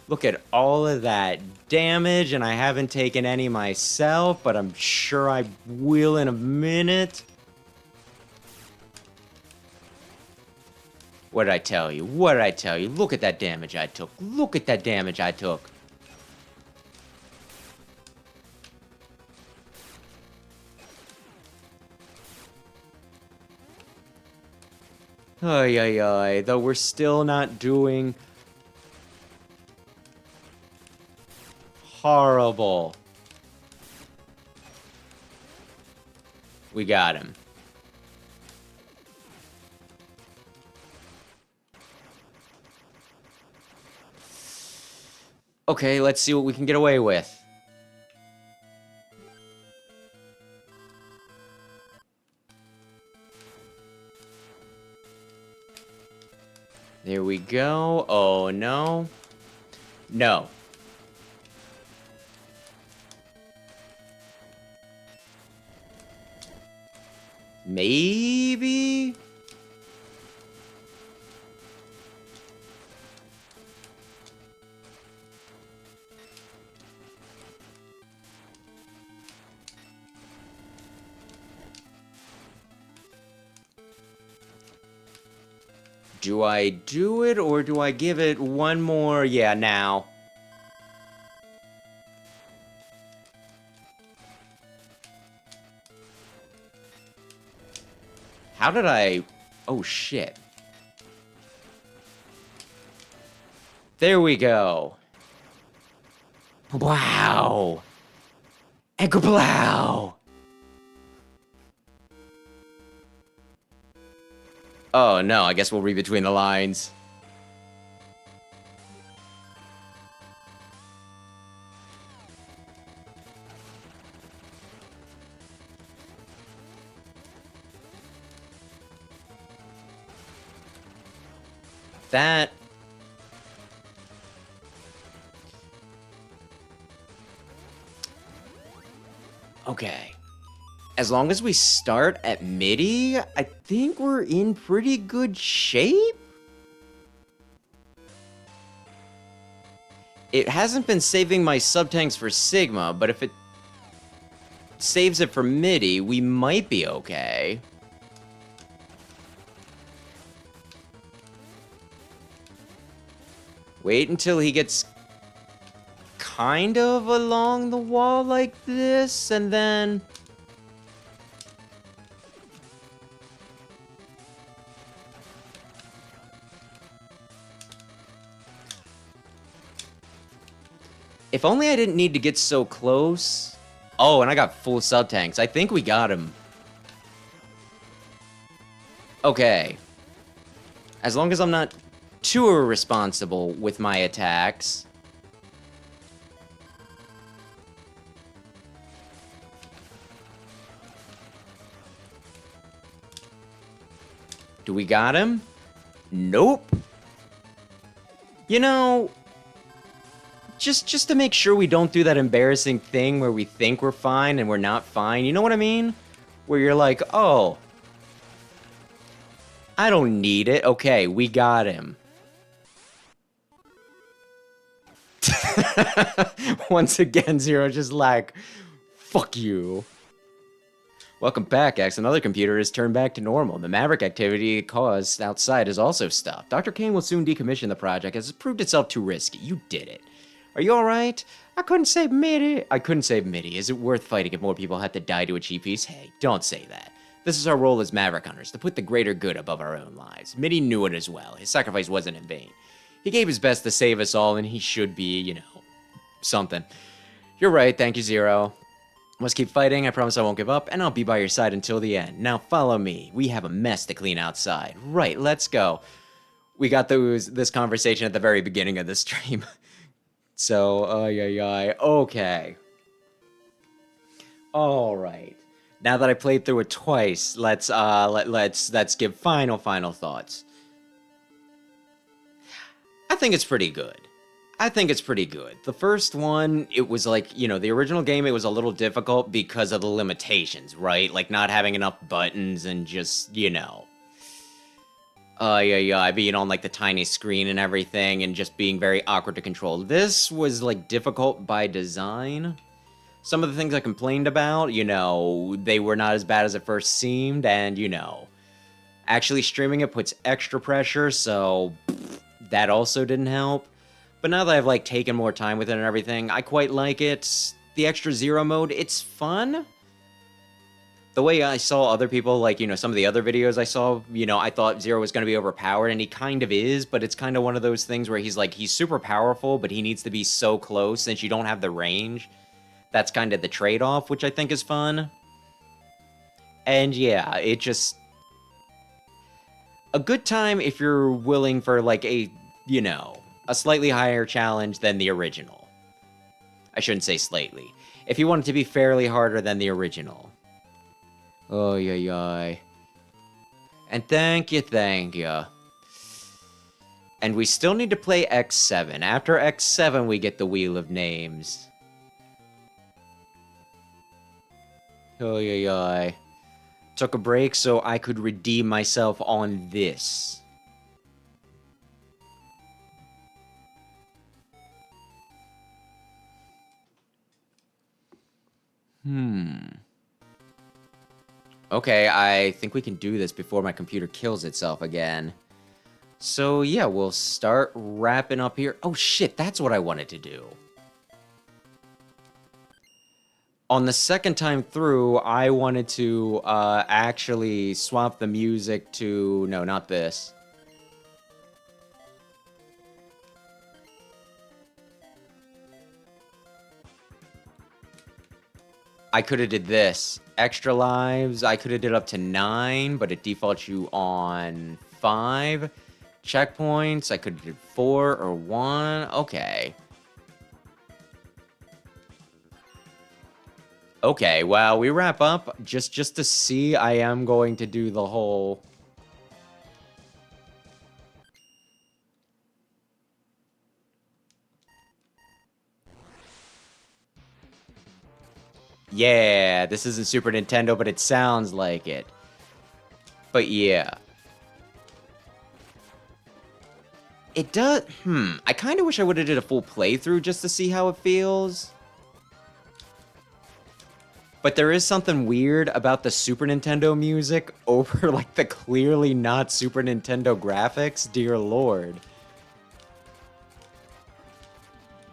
Look at all of that damage, and I haven't taken any myself, but I'm sure I will in a minute. What did I tell you? What did I tell you? Look at that damage I took. Look at that damage I took. Ay, ay, ay. Though we're still not doing horrible. We got him. Okay, let's see what we can get away with. There we go. Oh, no. No. Maybe? Do I do it, or do I give it one more? Yeah, now. How did I... Oh, shit. There we go. Wow. And kablow. Oh, no, I guess we'll read between the lines. That... Okay. As long as we start at MIDI, I think we're in pretty good shape? It hasn't been saving my sub-tanks for Sigma, but if it saves it for MIDI, we might be okay. Wait until he gets kind of along the wall like this, and then... If only I didn't need to get so close. Oh, and I got full sub-tanks. I think we got him. Okay. As long as I'm not too irresponsible with my attacks. Do we got him? Nope. You know... Just to make sure we don't do that embarrassing thing where we think we're fine and we're not fine. You know what I mean? Where you're like, oh, I don't need it. Okay, we got him. Once again, Zero just like, fuck you. Welcome back, X. Another computer is turned back to normal. The Maverick activity it caused outside is also stopped. Dr. Kane will soon decommission the project as it proved itself too risky. You did it. Are you alright? I couldn't save MIDI. I couldn't save MIDI. Is it worth fighting if more people had to die to achieve peace? Hey, don't say that. This is our role as Maverick Hunters, to put the greater good above our own lives. MIDI knew it as well. His sacrifice wasn't in vain. He gave his best to save us all, and he should be, you know, something. You're right, thank you, Zero. Must keep fighting, I promise I won't give up, and I'll be by your side until the end. Now follow me. We have a mess to clean outside. Right, let's go. We got this conversation at the very beginning of the stream. So, okay. All right. Now that I played through it twice, let's give final thoughts. I think it's pretty good. The first one, it was like, you know, the original game, it was a little difficult because of the limitations, right? Like not having enough buttons and just, you know. Yeah, being on like the tiny screen and everything and just being very awkward to control. This was like difficult by design. Some of the things I complained about, you know, they were not as bad as it first seemed, and you know, actually streaming it puts extra pressure, so that also didn't help. But now that I've like taken more time with it and everything, I quite like it. The extra zero mode, it's fun. The way I saw other people, like, you know, some of the other videos I saw, you know, I thought Zero was going to be overpowered, and he kind of is, but it's kind of one of those things where he's like, he's super powerful, but he needs to be so close since you don't have the range. That's kind of the trade-off, which I think is fun. And yeah, it just... a good time if you're willing for, like, a, you know, a slightly higher challenge than the original. I shouldn't say slightly. If you want it to be fairly harder than the original. Oh, yeah. And thank you. And we still need to play X7. After X7, we get the Wheel of Names. Oh, yeah. Took a break so I could redeem myself on this. Okay, I think we can do this before my computer kills itself again. So yeah, we'll start wrapping up here. Oh shit, that's what I wanted to do. On the second time through, I wanted to actually swap the music to... no, not this. I could have did this. Extra lives, I could have did up to 9, but it defaults you on 5. Checkpoints, I could have did 4 or 1. Okay. Okay, well, we wrap up. Just to see, I am going to do the whole... yeah, this isn't Super Nintendo, but it sounds like it. But yeah. It does... I kind of wish I would have did a full playthrough just to see how it feels. But there is something weird about the Super Nintendo music over, like, the clearly not Super Nintendo graphics. Dear Lord.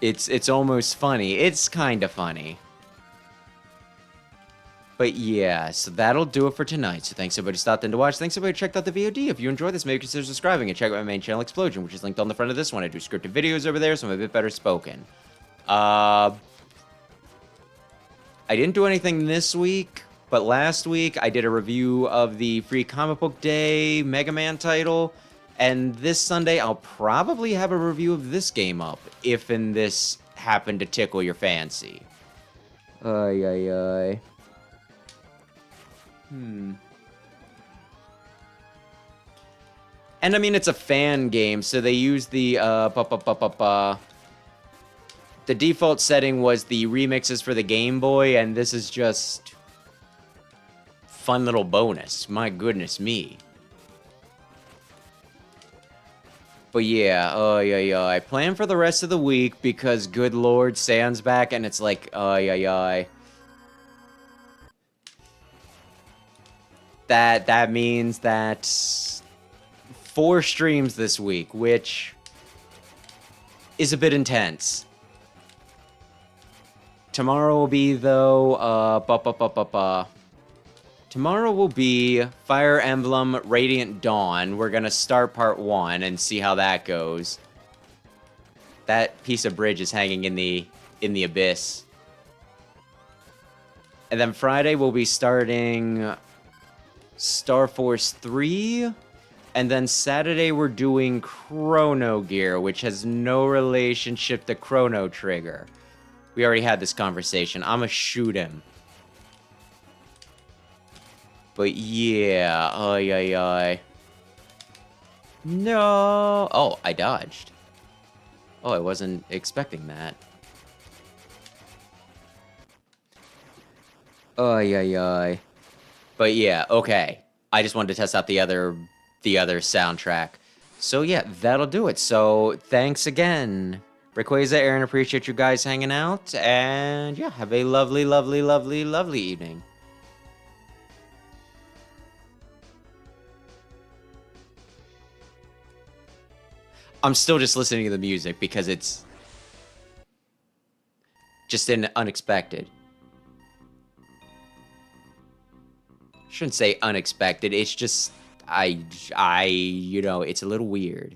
It's almost funny. It's kind of funny. But yeah, so that'll do it for tonight. So thanks everybody who stopped in to watch. Thanks everybody who checked out the VOD. If you enjoyed this, maybe consider subscribing and check out my main channel, Explosion, which is linked on the front of this one. I do scripted videos over there, so I'm a bit better spoken. I didn't do anything this week, but last week I did a review of the Free Comic Book Day Mega Man title. And this Sunday, I'll probably have a review of this game up, if in this happened to tickle your fancy. Ay. And I mean, it's a fan game, so they use the, the default setting was the remixes for the Game Boy, and this is just fun little bonus. My goodness me. But yeah, I plan for the rest of the week because, good lord, Sans back, and it's like, That means that 4 streams this week, which is a bit intense. Tomorrow will be, though, tomorrow will be Fire Emblem Radiant Dawn. We're gonna start part 1 and see how that goes. That piece of bridge is hanging in the abyss. And then Friday we'll be starting Star Force 3. And then Saturday we're doing Chrono Gear, which has no relationship to Chrono Trigger. We already had this conversation. I'ma shoot him. But yeah, No! Oh, I dodged. Oh, I wasn't expecting that. But yeah, okay. I just wanted to test out the other the other soundtrack. So yeah, that'll do it. So thanks again, Rayquaza, Aaron. Appreciate you guys hanging out, and yeah, have a lovely, lovely, lovely, lovely evening. I'm still just listening to the music because it's just an unexpected. Shouldn't say unexpected. It's just you know, it's a little weird.